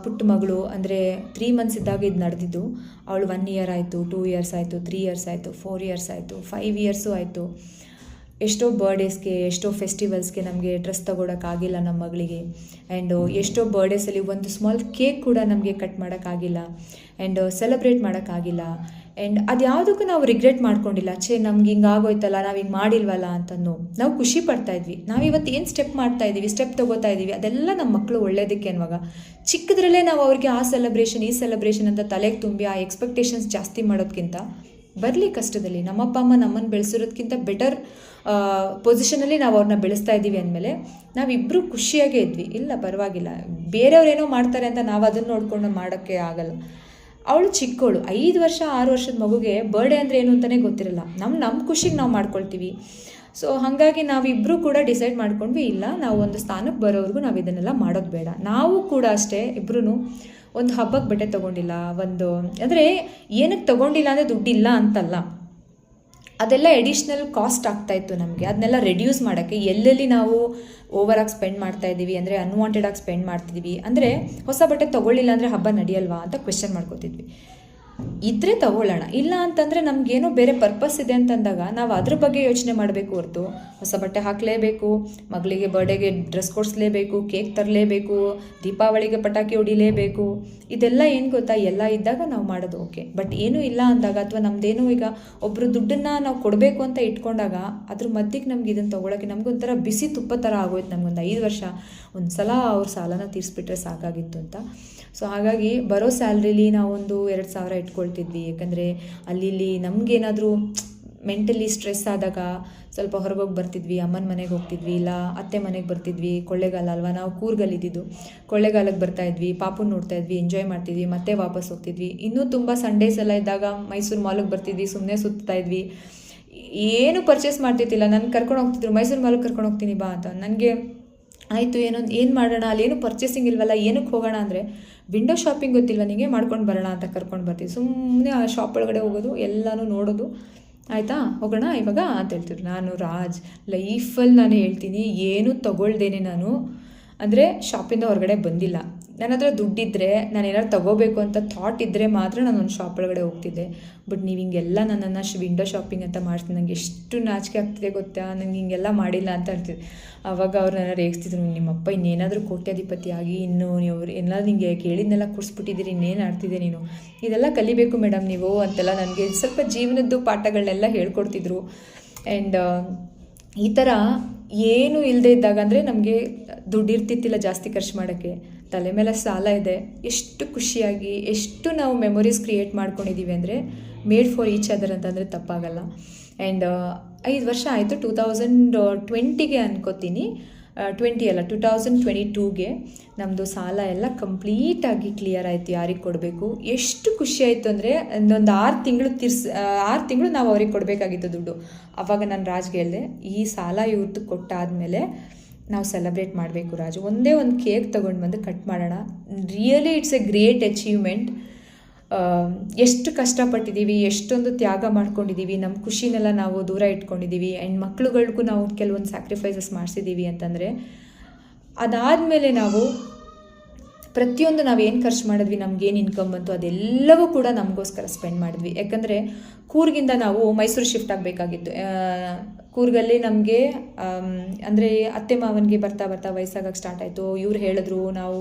ಪುಟ್ಟ ಮಗಳು ಅಂದರೆ 3 ಮಂತ್ಸ್ ಇದ್ದಾಗ ಇದು ನಡೆದಿದ್ದು. ಅವಳು 1 ಇಯರ್ ಆಯಿತು, 2 ಇಯರ್ಸ್ ಆಯಿತು, 3 ಇಯರ್ಸ್ ಆಯಿತು, 4 ಇಯರ್ಸ್ ಆಯಿತು, 5 ಇಯರ್ಸು ಆಯಿತು. ಎಷ್ಟೋ ಬರ್ಡೇಸ್ಗೆ, ಎಷ್ಟೋ ಫೆಸ್ಟಿವಲ್ಸ್ಗೆ ನಮಗೆ ಡ್ರೆಸ್ ತೊಗೊಳಕ್ಕಾಗಿಲ್ಲ ನಮ್ಮ ಮಗಳಿಗೆ. ಆ್ಯಂಡ್ ಎಷ್ಟೋ ಬರ್ಡೇಸಲ್ಲಿ ಒಂದು ಸ್ಮಾಲ್ ಕೇಕ್ ಕೂಡ ನಮಗೆ ಕಟ್ ಮಾಡೋಕ್ಕಾಗಿಲ್ಲ. ಆ್ಯಂಡ್ ಸೆಲೆಬ್ರೇಟ್ ಮಾಡೋಕ್ಕಾಗಿಲ್ಲ. ಆ್ಯಂಡ್ ಅದು ಯಾವುದಕ್ಕೂ ನಾವು ರಿಗ್ರೆಟ್ ಮಾಡ್ಕೊಂಡಿಲ್ಲ. ನಮ್ಗೆ ಹಿಂಗೆ ಆಗೋಯ್ತಲ್ಲ, ನಾವು ಹಿಂಗೆ ಮಾಡಿಲ್ವಲ್ಲ ಅಂತಂದು ನಾವು ಖುಷಿ ಪಡ್ತಾಯಿದ್ವಿ. ನಾವು ಇವತ್ತು ಏನು ಸ್ಟೆಪ್ ಮಾಡ್ತಾಯಿದ್ದೀವಿ, ಸ್ಟೆಪ್ ತೊಗೋತಾ ಇದ್ದೀವಿ, ಅದೆಲ್ಲ ನಮ್ಮ ಮಕ್ಕಳು ಒಳ್ಳೇದಕ್ಕೆ ಅನ್ನುವಾಗ ಚಿಕ್ಕದ್ರಲ್ಲೇ ನಾವು ಅವ್ರಿಗೆ ಆ ಸೆಲೆಬ್ರೇಷನ್ ಈ ಸೆಲೆಬ್ರೇಷನ್ ಅಂತ ತಲೆಗೆ ತುಂಬಿ ಆ ಎಕ್ಸ್ಪೆಕ್ಟೇಷನ್ಸ್ ಜಾಸ್ತಿ ಮಾಡೋದಕ್ಕಿಂತ ಬರಲಿ ಕಷ್ಟದಲ್ಲಿ ನಮ್ಮ ಅಪ್ಪ ಅಮ್ಮ ನಮ್ಮನ್ನು ಬೆಳೆಸಿರೋದಕ್ಕಿಂತ ಬೆಟರ್ ಪೊಸಿಷನಲ್ಲಿ ನಾವು ಅವ್ರನ್ನ ಬೆಳೆಸ್ತಾ ಇದ್ದೀವಿ ಅಂದಮೇಲೆ ನಾವಿಬ್ಬರು ಖುಷಿಯಾಗೇ ಇದ್ವಿ. ಇಲ್ಲ ಪರವಾಗಿಲ್ಲ, ಬೇರೆಯವ್ರೇನೋ ಮಾಡ್ತಾರೆ ಅಂತ ನಾವು ಅದನ್ನು ನೋಡಿಕೊಂಡು ಮಾಡೋಕ್ಕೆ ಆಗಲ್ಲ. ಅವಳು ಚಿಕ್ಕವಳು, 5 ವರ್ಷ 6 ವರ್ಷದ ಮಗುಗೆ ಬರ್ಡೇ ಅಂದರೆ ಏನು ಅಂತಲೇ ಗೊತ್ತಿರಲ್ಲ. ನಮ್ಮ ಖುಷಿಗೆ ನಾವು ಮಾಡ್ಕೊಳ್ತೀವಿ. ಸೊ ಹಾಗಾಗಿ ನಾವಿಬ್ಬರು ಕೂಡ ಡಿಸೈಡ್ ಮಾಡ್ಕೊಂಡ್ವಿ, ಇಲ್ಲ ನಾವು ಒಂದು ಸ್ಥಾನಕ್ಕೆ ಬರೋವರೆಗೂ ನಾವು ಇದನ್ನೆಲ್ಲ ಮಾಡೋದು ಬೇಡ. ನಾವು ಕೂಡ ಅಷ್ಟೇ ಇಬ್ಬರೂ ಒಂದು ಹಬ್ಬಕ್ಕೆ ಬಟ್ಟೆ ತೊಗೊಂಡಿಲ್ಲ. ಒಂದು ಅಂದರೆ ಏನಕ್ಕೆ ತೊಗೊಂಡಿಲ್ಲ ಅಂದರೆ ದುಡ್ಡಿಲ್ಲ ಅಂತಲ್ಲ, ಅದೆಲ್ಲ ಎಡಿಷ್ನಲ್ ಕಾಸ್ಟ್ ಆಗ್ತಾಯಿತ್ತು ನಮಗೆ. ಅದನ್ನೆಲ್ಲ ರೆಡ್ಯೂಸ್ ಮಾಡೋಕ್ಕೆ ಎಲ್ಲೆಲ್ಲಿ ನಾವು ಓವರಾಗಿ ಸ್ಪೆಂಡ್ ಮಾಡ್ತಾಯಿದ್ದೀವಿ ಅಂದರೆ ಅನ್ವಾಂಟೆಡಾಗಿ ಸ್ಪೆಂಡ್ ಮಾಡ್ತಿದ್ವಿ. ಅಂದರೆ ಹೊಸ ಬಟ್ಟೆ ತೊಗೊಳ್ಳಿಲ್ಲ ಅಂದರೆ ಹಬ್ಬ ನಡೆಯಲ್ವಾ ಅಂತ ಕ್ವೆಶ್ಚನ್ ಮಾಡ್ಕೋತಿದ್ವಿ. ಇದ್ದರೆ ತಗೊಳ್ಳೋಣ, ಇಲ್ಲ ಅಂತಂದರೆ ನಮಗೇನೋ ಬೇರೆ ಪರ್ಪಸ್ ಇದೆ ಅಂತಂದಾಗ ನಾವು ಅದ್ರ ಬಗ್ಗೆ ಯೋಚನೆ ಮಾಡಬೇಕು ಹೊರತು ಹೊಸ ಬಟ್ಟೆ ಹಾಕಲೇಬೇಕು, ಮಗಳಿಗೆ ಬರ್ಡೇಗೆ ಡ್ರೆಸ್ ಕೊಡಿಸ್ಲೇಬೇಕು, ಕೇಕ್ ತರಲೇಬೇಕು, ದೀಪಾವಳಿಗೆ ಪಟಾಕಿ ಹೊಡಿಲೇಬೇಕು, ಇದೆಲ್ಲ ಏನು ಗೊತ್ತಾ, ಎಲ್ಲ ಇದ್ದಾಗ ನಾವು ಮಾಡೋದು ಓಕೆ. ಬಟ್ ಏನೂ ಇಲ್ಲ ಅಂದಾಗ ಅಥವಾ ನಮ್ಮದೇನೋ ಈಗ ಒಬ್ಬರು ದುಡ್ಡನ್ನು ನಾವು ಕೊಡಬೇಕು ಅಂತ ಇಟ್ಕೊಂಡಾಗ ಅದ್ರ ಮಧ್ಯಕ್ಕೆ ನಮ್ಗೆ ಇದನ್ನು ತೊಗೊಳಕ್ಕೆ ನಮಗೊಂಥರ ಬಿಸಿ ತುಪ್ಪ ಥರ ಆಗೋಯ್ತು. ನಮಗೊಂದು 5 ವರ್ಷ ಒಂದು ಸಲ ಅವ್ರ ಸಾಲನ ತೀರಿಸ್ಬಿಟ್ರೆ ಸಾಕಾಗಿತ್ತು ಅಂತ. ಸೊ ಹಾಗಾಗಿ ಬರೋ ಸ್ಯಾಲ್ರಿಲಿ ನಾವೊಂದು 2,000 ಇಟ್ಕೊಳ್ತಿದ್ವಿ. ಯಾಕಂದರೆ ಅಲ್ಲಿ ನಮಗೇನಾದರೂ ಮೆಂಟಲಿ ಸ್ಟ್ರೆಸ್ ಆದಾಗ ಸ್ವಲ್ಪ ಹೊರಗೋಗಿ ಬರ್ತಿದ್ವಿ, ಅಮ್ಮನ ಮನೆಗೆ ಹೋಗ್ತಿದ್ವಿ, ಇಲ್ಲ ಅತ್ತೆ ಮನೆಗೆ ಬರ್ತಿದ್ವಿ. ಕೊಳ್ಳೇಗಾಲ ಅಲ್ವಾ, ನಾವು ಕೂರ್ಗಲ್ಲಿದ್ದು, ಕೊಳ್ಳೇಗಾಲಕ್ಕೆ ಬರ್ತಾಯಿದ್ವಿ, ಪಾಪುನ ನೋಡ್ತಾಯಿದ್ವಿ, ಎಂಜಾಯ್ ಮಾಡ್ತಿದ್ವಿ, ಮತ್ತೆ ವಾಪಸ್ ಹೋಗ್ತಿದ್ವಿ. ಇನ್ನೂ ತುಂಬ ಸಂಡೇಸ್ ಎಲ್ಲ ಇದ್ದಾಗ ಮೈಸೂರು ಮಾಲಿಗೆ ಬರ್ತಿದ್ವಿ, ಸುಮ್ಮನೆ ಸುತ್ತಾಯಿದ್ವಿ, ಏನು ಪರ್ಚೇಸ್ ಮಾಡ್ತಿದ್ದಿಲ್ಲ. ನನ್ನ ಕರ್ಕೊಂಡು ಹೋಗ್ತಿದ್ರು, ಮೈಸೂರು ಮಾಲಿಗೆ ಕರ್ಕೊಂಡು ಹೋಗ್ತೀನಿ ಬಾ ಅಂತ. ನನಗೆ ಆಯಿತು ಏನು ಮಾಡೋಣ, ಅಲ್ಲೇನು ಪರ್ಚೇಸಿಂಗ್ ಇಲ್ವಲ್ಲ, ಏನಕ್ಕೆ ಹೋಗೋಣ ಅಂದರೆ ವಿಂಡೋ ಶಾಪಿಂಗ್ ಗೊತ್ತಿಲ್ವ ನಿಮಗೆ, ಮಾಡ್ಕೊಂಡು ಬರೋಣ ಅಂತ ಕರ್ಕೊಂಡು ಬರ್ತೀವಿ. ಸುಮ್ಮನೆ ಆ ಶಾಪ್ ಒಳಗಡೆ ಹೋಗೋದು, ಎಲ್ಲನೂ ನೋಡೋದು, ಆಯಿತಾ ಹೋಗೋಣ ಇವಾಗ ಅಂತ ಹೇಳ್ತಿದ್ರು. ನಾನು ರಾಜ್ ಲೈಫಲ್ಲಿ ನಾನು ಹೇಳ್ತೀನಿ, ಏನೂ ತೊಗೊಳ್ದೇನೆ ನಾನು ಅಂದರೆ ಶಾಪಿಂದ ಹೊರಗಡೆ ಬಂದಿಲ್ಲ. ನನ್ನ ಹತ್ರ ದುಡ್ಡಿದ್ದರೆ ನಾನು ಏನಾದ್ರು ತೊಗೋಬೇಕು ಅಂತ ಥಾಟ್ ಇದ್ದರೆ ಮಾತ್ರ ನಾನು ಒಂದು ಶಾಪ್ ಒಳಗಡೆ ಹೋಗ್ತಿದ್ದೆ. ಬಟ್ ನೀವು ಹಿಂಗೆಲ್ಲ ನನ್ನನ್ನು ವಿಂಡೋ ಶಾಪಿಂಗ್ ಅಂತ ಮಾಡ್ತೀನಿ, ನನಗೆ ಎಷ್ಟು ನಾಚಿಕೆ ಆಗ್ತಿದೆ ಗೊತ್ತಾ, ನನಗೆ ಹಿಂಗೆಲ್ಲ ಮಾಡಿಲ್ಲ ಅಂತ ಹೇಳ್ತಿದ್ದೆ. ಆವಾಗ ಅವ್ರು ನನ್ನ ರೇಗಿಸ್ತಿದ್ರು, ನಿಮ್ಮಪ್ಪ ಇನ್ನೇನಾದರೂ ಕೋಟ್ಯಾಧಿಪತಿ ಆಗಿ ಇನ್ನು ನೀವು ಎಲ್ಲ ನಿಮಗೆ ಕೇಳಿದ್ನೆಲ್ಲ ಕೊಡಿಸ್ಬಿಟ್ಟಿದ್ದೀರಿ, ಇನ್ನೇನು ಆಡ್ತಿದ್ದೆ ನೀನು, ಇದೆಲ್ಲ ಕಲಿಬೇಕು ಮೇಡಮ್ ನೀವು ಅಂತೆಲ್ಲ ನನಗೆ ಸ್ವಲ್ಪ ಜೀವನದ್ದು ಪಾಠಗಳನ್ನೆಲ್ಲ ಹೇಳ್ಕೊಡ್ತಿದ್ರು. ಆ್ಯಂಡ್ ಈ ಥರ ಏನೂ ಇಲ್ಲದೆ ಇದ್ದಾಗ ಅಂದರೆ ನಮಗೆ ದುಡ್ಡು ಇರ್ತಿತ್ತಿಲ್ಲ ಜಾಸ್ತಿ ಖರ್ಚು ಮಾಡೋಕ್ಕೆ, ತಲೆ ಮೇಲೆ ಸಾಲ ಇದೆ, ಎಷ್ಟು ಖುಷಿಯಾಗಿ ಎಷ್ಟು ನಾವು ಮೆಮೊರೀಸ್ ಕ್ರಿಯೇಟ್ ಮಾಡ್ಕೊಂಡಿದ್ದೀವಿ ಅಂದರೆ ಮೇಡ್ ಫಾರ್ ಈಚ್ ಅದರ್ ಅಂತಂದರೆ ತಪ್ಪಾಗಲ್ಲ. ಆ್ಯಂಡ್ 5 ವರ್ಷ ಆಯಿತು. 2020ಗೆ ಅನ್ಕೋತೀನಿ, 2022ಗೆ ನಮ್ಮದು ಸಾಲ ಎಲ್ಲ ಕಂಪ್ಲೀಟಾಗಿ ಕ್ಲಿಯರ್ ಆಯಿತು. ಯಾರಿಗೆ ಕೊಡಬೇಕು, ಎಷ್ಟು ಖುಷಿ ಆಯಿತು ಅಂದರೆ ಒಂದು 6 ತಿಂಗಳು ನಾವು ಅವ್ರಿಗೆ ಕೊಡಬೇಕಾಗಿತ್ತು ದುಡ್ಡು. ಆವಾಗ ನಾನು ರಾಜ್ಗೆ ಹೇಳಿದೆ, ಈ ಸಾಲ ಇವತ್ತು ಕೊಟ್ಟಾದಮೇಲೆ ನಾವು ಸೆಲೆಬ್ರೇಟ್ ಮಾಡಬೇಕು ರಾಜು, ಒಂದೇ ಒಂದು ಕೇಕ್ ತೊಗೊಂಡು ಬಂದು ಕಟ್ ಮಾಡೋಣ. Really it's A great achievement. ಎಷ್ಟು ಕಷ್ಟಪಟ್ಟಿದ್ದೀವಿ, ಎಷ್ಟೊಂದು ತ್ಯಾಗ ಮಾಡ್ಕೊಂಡಿದ್ದೀವಿ, ನಮ್ಮ ಖುಷಿನೆಲ್ಲ ನಾವು ದೂರ ಇಟ್ಕೊಂಡಿದ್ದೀವಿ. ಆ್ಯಂಡ್ ಮಕ್ಳುಗಳಿಗೂ ನಾವು ಕೆಲವೊಂದು ಸ್ಯಾಕ್ರಿಫೈಸಸ್ ಮಾಡಿಸಿದ್ದೀವಿ ಅಂತಂದರೆ, ಅದಾದಮೇಲೆ ನಾವು ಪ್ರತಿಯೊಂದು ನಾವೇನು ಖರ್ಚು ಮಾಡಿದ್ವಿ, ನಮಗೇನು ಇನ್ಕಮ್ ಬಂತು ಅದೆಲ್ಲವೂ ಕೂಡ ನಮಗೋಸ್ಕರ ಸ್ಪೆಂಡ್ ಮಾಡಿದ್ವಿ. ಯಾಕಂದರೆ ಕೂರ್ಗಿಂದ ನಾವು ಮೈಸೂರು ಶಿಫ್ಟ್ ಆಗಬೇಕಾಗಿತ್ತು. ಕೂರ್ಗಲ್ಲಿ ನಮಗೆ ಅಂದರೆ ಅತ್ತೆ ಮಾವನಿಗೆ ಬರ್ತಾ ಬರ್ತಾ ವಯಸ್ಸಾಗಕ್ಕೆ ಸ್ಟಾರ್ಟ್ ಆಯಿತು. ಇವ್ರು ಹೇಳಿದ್ರು ನಾವು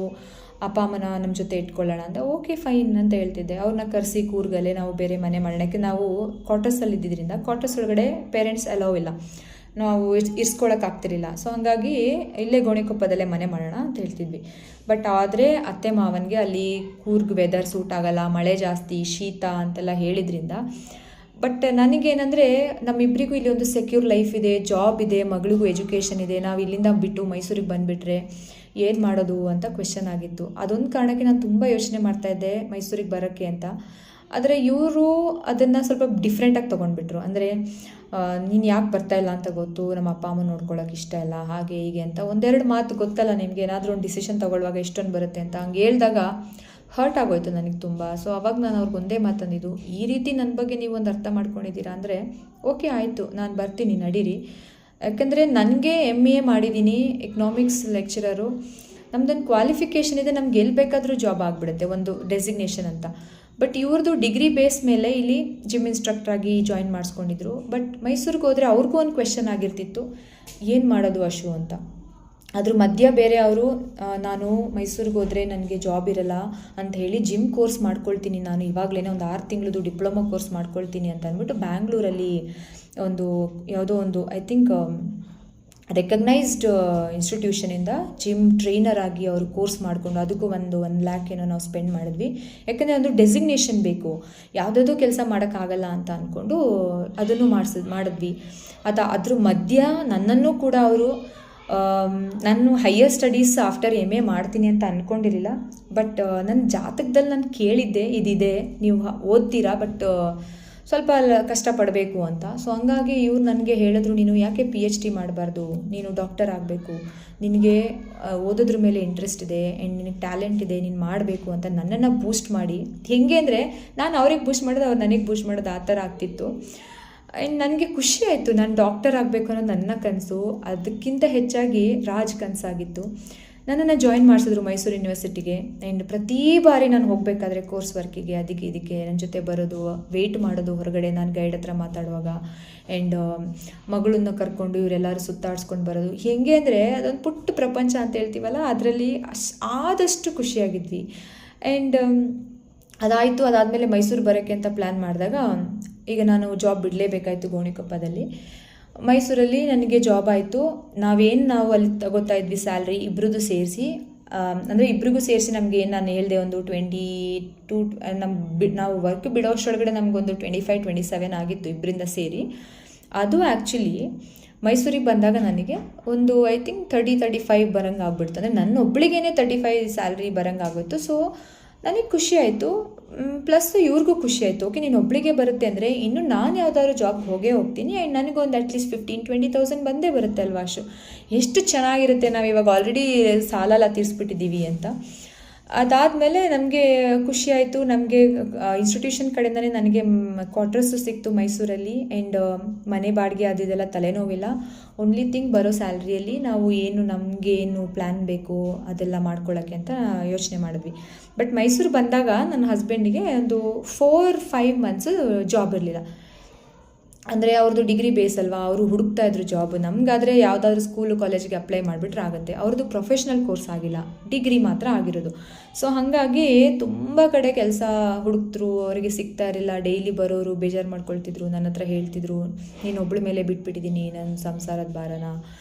ಅಪ್ಪ ಅಮ್ಮನ ನಮ್ಮ ಜೊತೆ ಇಟ್ಕೊಳ್ಳೋಣ ಅಂತ ಓಕೆ ಫೈನ್ ಅಂತ ಹೇಳ್ತಿದ್ದೆ. ಅವ್ರನ್ನ ಕರೆಸಿ ಕೂರ್ಗಲ್ಲೇ ನಾವು ಬೇರೆ ಮನೆ ಮಾಡೋಣಕ್ಕೆ, ನಾವು ಕ್ವಾರ್ಟರ್ಸಲ್ಲಿ ಇದ್ದಿದ್ದರಿಂದ ಕ್ವಾರ್ಟರ್ಸ್ ಒಳಗಡೆ ಪೇರೆಂಟ್ಸ್ ಅಲೋ ಇಲ್ಲ, ನಾವು ಇರ್ಸ್ಕೊಳಕ್ಕಾಗ್ತಿರಲಿಲ್ಲ. ಸೊ ಹಾಗಾಗಿ ಇಲ್ಲೇ ಗೋಣಿಕೊಪ್ಪದಲ್ಲೇ ಮನೆ ಮಾಡೋಣ ಅಂತ ಹೇಳ್ತಿದ್ವಿ. ಬಟ್ ಆದರೆ ಅತ್ತೆ ಮಾವನಿಗೆ ಅಲ್ಲಿ ಕೂರ್ಗ್ ವೆದರ್ ಸೂಟ್ ಆಗಲ್ಲ, ಮಳೆ ಜಾಸ್ತಿ, ಶೀತ ಅಂತೆಲ್ಲ ಹೇಳಿದ್ರಿಂದ. ಬಟ್ ನನಗೇನೆಂದರೆ ನಮ್ಮಿಬ್ಬರಿಗೂ ಇಲ್ಲಿ ಒಂದು ಸೆಕ್ಯೂರ್ ಲೈಫ್ ಇದೆ, ಜಾಬ್ ಇದೆ, ಮಗಳಿಗೂ ಎಜುಕೇಷನ್ ಇದೆ. ನಾವು ಇಲ್ಲಿಂದ ಬಿಟ್ಟು ಮೈಸೂರಿಗೆ ಬಂದುಬಿಟ್ರೆ ಏನು ಮಾಡೋದು ಅಂತ ಕ್ವೆಶನ್ ಆಗಿತ್ತು. ಅದೊಂದು ಕಾರಣಕ್ಕೆ ನಾನು ತುಂಬ ಯೋಚನೆ ಮಾಡ್ತಾಯಿದ್ದೆ ಮೈಸೂರಿಗೆ ಬರೋಕ್ಕೆ ಅಂತ. ಆದರೆ ಇವರು ಅದನ್ನು ಸ್ವಲ್ಪ ಡಿಫ್ರೆಂಟಾಗಿ ತೊಗೊಂಡ್ಬಿಟ್ರು. ಅಂದರೆ ನೀನು ಯಾಕೆ ಬರ್ತಾಯಿಲ್ಲ ಅಂತ ಗೊತ್ತು, ನಮ್ಮ ಅಪ್ಪ ಅಮ್ಮ ನೋಡ್ಕೊಳ್ಳೋಕೆ ಇಷ್ಟ ಇಲ್ಲ, ಹಾಗೆ ಹೀಗೆ ಅಂತ ಒಂದೆರಡು ಮಾತು ಗೊತ್ತಲ್ಲ ನಿಮಗೆ, ಏನಾದರೂ ಒಂದು ಡಿಸಿಷನ್ ತೊಗೊಳ್ಳುವಾಗ ಎಷ್ಟೊಂದು ಬರುತ್ತೆ ಅಂತ ಹಂಗೆ ಹೇಳಿದಾಗ ಹರ್ಟ್ ಆಗೋಯ್ತು ನನಗೆ ತುಂಬ. ಸೊ ಅವಾಗ ನಾನು ಅವ್ರಿಗೆ ಒಂದೇ ಮಾತಂದಿದ್ದು, ಈ ರೀತಿ ನನ್ನ ಬಗ್ಗೆ ನೀವು ಒಂದು ಅರ್ಥ ಮಾಡ್ಕೊಂಡಿದ್ದೀರಾ ಅಂದರೆ ಓಕೆ ಆಯಿತು, ನಾನು ಬರ್ತೀನಿ ನಡೀರಿ. ಯಾಕೆಂದರೆ ನನಗೆ MA ಮಾಡಿದ್ದೀನಿ, ಎಕನಾಮಿಕ್ಸ್ ಲೆಕ್ಚರರು, ನಮ್ದೊಂದು ಕ್ವಾಲಿಫಿಕೇಷನ್ ಇದೆ, ನಮ್ಗೆ ಎಲ್ಲಿ ಬೇಕಾದರೂ ಜಾಬ್ ಆಗಿಬಿಡುತ್ತೆ, ಒಂದು ಡೆಸಿಗ್ನೇಷನ್ ಅಂತ. ಬಟ್ ಇವ್ರದ್ದು ಡಿಗ್ರಿ ಬೇಸ್ ಮೇಲೆ ಇಲ್ಲಿ ಜಿಮ್ ಇನ್ಸ್ಟ್ರಕ್ಟ್ರಾಗಿ ಜಾಯಿನ್ ಮಾಡಿಸ್ಕೊಂಡಿದ್ರು. ಬಟ್ ಮೈಸೂರಿಗೆ ಹೋದರೆ ಅವ್ರಿಗೂ ಒಂದು ಕ್ವೆಶನ್ ಆಗಿರ್ತಿತ್ತು, ಏನು ಮಾಡೋದು ಅಶು ಅಂತ. ಅದ್ರ ಮಧ್ಯ ಬೇರೆ ಅವರು ನಾನು ಮೈಸೂರಿಗೆ ಹೋದರೆ ನನಗೆ ಜಾಬ್ ಇರಲ್ಲ ಅಂತ ಹೇಳಿ ಜಿಮ್ ಕೋರ್ಸ್ ಮಾಡ್ಕೊಳ್ತೀನಿ, ನಾನು ಇವಾಗಲೇ ಒಂದು 6 ತಿಂಗಳದು ಡಿಪ್ಲೊಮಾ ಕೋರ್ಸ್ ಮಾಡ್ಕೊಳ್ತೀನಿ ಅಂತ ಅಂದ್ಬಿಟ್ಟು ಬ್ಯಾಂಗ್ಳೂರಲ್ಲಿ ಒಂದು ಯಾವುದೋ ಒಂದು ಐ ಥಿಂಕ್ ರೆಕಗ್ನೈಸ್ಡ್ ಇನ್ಸ್ಟಿಟ್ಯೂಷನಿಂದ ಜಿಮ್ ಟ್ರೈನರ್ ಆಗಿ ಅವರು ಕೋರ್ಸ್ ಮಾಡಿಕೊಂಡು ಅದಕ್ಕೂ ಒಂದು 1 ಲ್ಯಾಕ್ ಏನೋ ನಾವು ಸ್ಪೆಂಡ್ ಮಾಡಿದ್ವಿ. ಯಾಕಂದರೆ ಒಂದು ಡೆಸಿಗ್ನೇಷನ್ ಬೇಕು, ಯಾವುದಾದ್ರೂ ಕೆಲಸ ಮಾಡೋಕ್ಕಾಗಲ್ಲ ಅಂತ ಅಂದ್ಕೊಂಡು ಅದನ್ನು ಮಾಡಿದ್ವಿ. ಅದ್ರ ಮಧ್ಯ ನನ್ನನ್ನು ಕೂಡ ಅವರು ನಾನು ಹೈಯರ್ ಸ್ಟಡೀಸ್ ಆಫ್ಟರ್ MA ಮಾಡ್ತೀನಿ ಅಂತ ಅಂದ್ಕೊಂಡಿರಲಿಲ್ಲ. ಬಟ್ ನನ್ನ ಜಾತಕದಲ್ಲಿ ನಾನು ಕೇಳಿದ್ದೆ, ಇದಿದೆ, ನೀವು ಓದ್ತೀರಾ, ಬಟ್ ಸ್ವಲ್ಪ ಕಷ್ಟಪಡಬೇಕು ಅಂತ. ಸೊ ಹಂಗಾಗಿ ಇವ್ರು ನನಗೆ ಹೇಳಿದ್ರು, ನೀನು ಯಾಕೆ PhD ಮಾಡಬಾರ್ದು, ನೀನು ಡಾಕ್ಟರ್ ಆಗಬೇಕು, ನಿನಗೆ ಓದೋದ್ರ ಮೇಲೆ ಇಂಟ್ರೆಸ್ಟ್ ಇದೆ ಆ್ಯಂಡ್ ನಿನಗೆ ಟ್ಯಾಲೆಂಟ್ ಇದೆ, ನೀನು ಮಾಡಬೇಕು ಅಂತ ನನ್ನನ್ನು ಬೂಸ್ಟ್ ಮಾಡಿ, ಹೇಗೆ ಅಂದರೆ ನಾನು ಅವ್ರಿಗೆ ಬೂಸ್ಟ್ ಮಾಡೋದು, ಅವ್ರು ನನಗೆ ಬೂಸ್ಟ್ ಮಾಡೋದು, ಆ ಥರ ಆಗ್ತಿತ್ತು. ಆ್ಯಂಡ್ ನನಗೆ ಖುಷಿ ಆಯಿತು, ನಾನು ಡಾಕ್ಟರ್ ಆಗಬೇಕು ಅನ್ನೋದು ನನ್ನ ಕನಸು. ಅದಕ್ಕಿಂತ ಹೆಚ್ಚಾಗಿ ರಾಜ್ ಕನಸಾಗಿತ್ತು. ನನ್ನನ್ನು ಜಾಯಿನ್ ಮಾಡಿಸಿದ್ರು ಮೈಸೂರು ಯೂನಿವರ್ಸಿಟಿಗೆ. ಆ್ಯಂಡ್ ಪ್ರತಿ ಬಾರಿ ನಾನು ಹೋಗಬೇಕಾದ್ರೆ ಕೋರ್ಸ್ ವರ್ಕಿಗೆ ಅದಕ್ಕೆ ಇದಕ್ಕೆ ನನ್ನ ಜೊತೆ ಬರೋದು, ವೆಯ್ಟ್ ಮಾಡೋದು ಹೊರಗಡೆ ನಾನು ಗೈಡ್ ಹತ್ರ ಮಾತಾಡುವಾಗ. ಆ್ಯಂಡ್ ಮಗಳನ್ನು ಕರ್ಕೊಂಡು ಇವರೆಲ್ಲರೂ ಸುತ್ತಾಡಿಸ್ಕೊಂಡು ಬರೋದು. ಹೇಗೆ ಅಂದರೆ ಅದೊಂದು ಪುಟ್ಟ ಪ್ರಪಂಚ ಅಂತ ಹೇಳ್ತೀವಲ್ಲ, ಅದರಲ್ಲಿ ಆದಷ್ಟು ಖುಷಿಯಾಗಿದ್ವಿ. ಆ್ಯಂಡ್ ಅದಾಯಿತು. ಅದಾದಮೇಲೆ ಮೈಸೂರು ಬರೋಕ್ಕೆ ಅಂತ ಪ್ಲ್ಯಾನ್ ಮಾಡಿದಾಗ ಈಗ ನಾನು ಜಾಬ್ ಬಿಡಲೇಬೇಕಾಯಿತು ಗೋಣಿಕೊಪ್ಪದಲ್ಲಿ. ಮೈಸೂರಲ್ಲಿ ನನಗೆ ಜಾಬ್ ಆಯಿತು. ನಾವು ಅಲ್ಲಿ ತಗೋತಾ ಇದ್ವಿ ಸ್ಯಾಲ್ರಿ ಇಬ್ಬರದ್ದು ಸೇರಿಸಿ, ಅಂದರೆ ಇಬ್ಬರಿಗೂ ಸೇರಿಸಿ ನಮಗೆ ನಾನು ಹೇಳಿದೆ ಒಂದು 22 ನಾವು ವರ್ಕ್ ಬಿಡೋಷ್ಟೊಳಗಡೆ ನಮಗೊಂದು 25-27 ಆಗಿತ್ತು ಇಬ್ಬರಿಂದ ಸೇರಿ. ಅದು ಆ್ಯಕ್ಚುಲಿ ಮೈಸೂರಿಗೆ ಬಂದಾಗ ನನಗೆ ಒಂದು ಐ ಥಿಂಕ್ 30-35 ಬರೋಂಗೆ ಆಗ್ಬಿಡ್ತು. ಅಂದರೆ ನನ್ನ ಒಬ್ಳಿಗೇನೆ 35 ಸ್ಯಾಲ್ರಿ ಬರೋಂಗೆ ಆಗೋಯ್ತು. ಸೊ ನನಗೆ ಖುಷಿ ಆಯಿತು, ಪ್ಲಸ್ ಇವ್ರಿಗೂ ಖುಷಿ ಆಯಿತು. ಓಕೆ, ನೀನು ಒಬ್ಳಿಗೆ ಬರುತ್ತೆ ಅಂದರೆ ಇನ್ನು ನಾನು ಯಾವುದಾದ್ರು ಜಾಬ್ಗೆ ಹೋಗ್ತೀನಿ ಆ್ಯಂಡ್ ನನಗೊಂದು ಅಟ್ಲೀಸ್ಟ್ 15-20,000 ಬಂದೇ ಬರುತ್ತೆ ಅಲ್ವಾ ಅಷ್ಟು. ಎಷ್ಟು ಚೆನ್ನಾಗಿರುತ್ತೆ, ನಾವು ಇವಾಗ ಆಲ್ರೆಡಿ ಸಾಲ ಎಲ್ಲ ತೀರಿಸ್ಬಿಟ್ಟಿದ್ದೀವಿ ಅಂತ. ಅದಾದಮೇಲೆ ನಮಗೆ ಖುಷಿ ಆಯಿತು. ನಮಗೆ ಇನ್ಸ್ಟಿಟ್ಯೂಷನ್ ಕಡೆಯಿಂದನೇ ನನಗೆ ಕ್ವಾರ್ಟರ್ಸು ಸಿಕ್ತು ಮೈಸೂರಲ್ಲಿ. ಆ್ಯಂಡ್ ಮನೆ ಬಾಡಿಗೆ ಅದೆಲ್ಲ ತಲೆನೋವಿಲ್ಲ. ಓನ್ಲಿ ಥಿಂಗ್ ಬರೋ ಸ್ಯಾಲ್ರಿಯಲ್ಲಿ ನಾವು ನಮಗೆ ಏನು ಪ್ಲ್ಯಾನ್ ಬೇಕು ಅದೆಲ್ಲ ಮಾಡ್ಕೊಳ್ಳೋಕ್ಕೆ ಅಂತ ಯೋಚನೆ ಮಾಡಿದ್ವಿ. ಬಟ್ ಮೈಸೂರು ಬಂದಾಗ ನನ್ನ ಹಸ್ಬೆಂಡಿಗೆ ಒಂದು 4-5 ಮಂತ್ಸು ಜಾಬ್ ಇರಲಿಲ್ಲ. ಅಂದರೆ ಅವ್ರದ್ದು ಡಿಗ್ರಿ ಬೇಸ್ ಅಲ್ವಾ, ಅವರು ಹುಡುಕ್ತಾ ಇದ್ರು ಜಾಬ್. ನಮಗಾದರೆ ಯಾವುದಾದ್ರೂ ಸ್ಕೂಲು ಕಾಲೇಜಿಗೆ ಅಪ್ಲೈ ಮಾಡಿಬಿಟ್ರೆ ಆಗುತ್ತೆ. ಅವ್ರದ್ದು ಪ್ರೊಫೆಷ್ನಲ್ ಕೋರ್ಸ್ ಆಗಿಲ್ಲ, ಡಿಗ್ರಿ ಮಾತ್ರ ಆಗಿರೋದು. ಸೊ ಹಾಗಾಗಿ ತುಂಬ ಕಡೆ ಕೆಲಸ ಹುಡುಕ್ತರು, ಅವರಿಗೆ ಸಿಗ್ತಾ ಇರಲಿಲ್ಲ. ಡೈಲಿ ಬರೋರು ಬೇಜಾರು ಮಾಡ್ಕೊಳ್ತಿದ್ರು, ನನ್ನ ಹತ್ರ ಹೇಳ್ತಿದ್ರು, ನೀನು ಒಬ್ಬಳ ಮೇಲೆ ಬಿಟ್ಬಿಟ್ಟಿದ್ದೀನಿ ನನ್ನ ಸಂಸಾರದ ಭಾರನ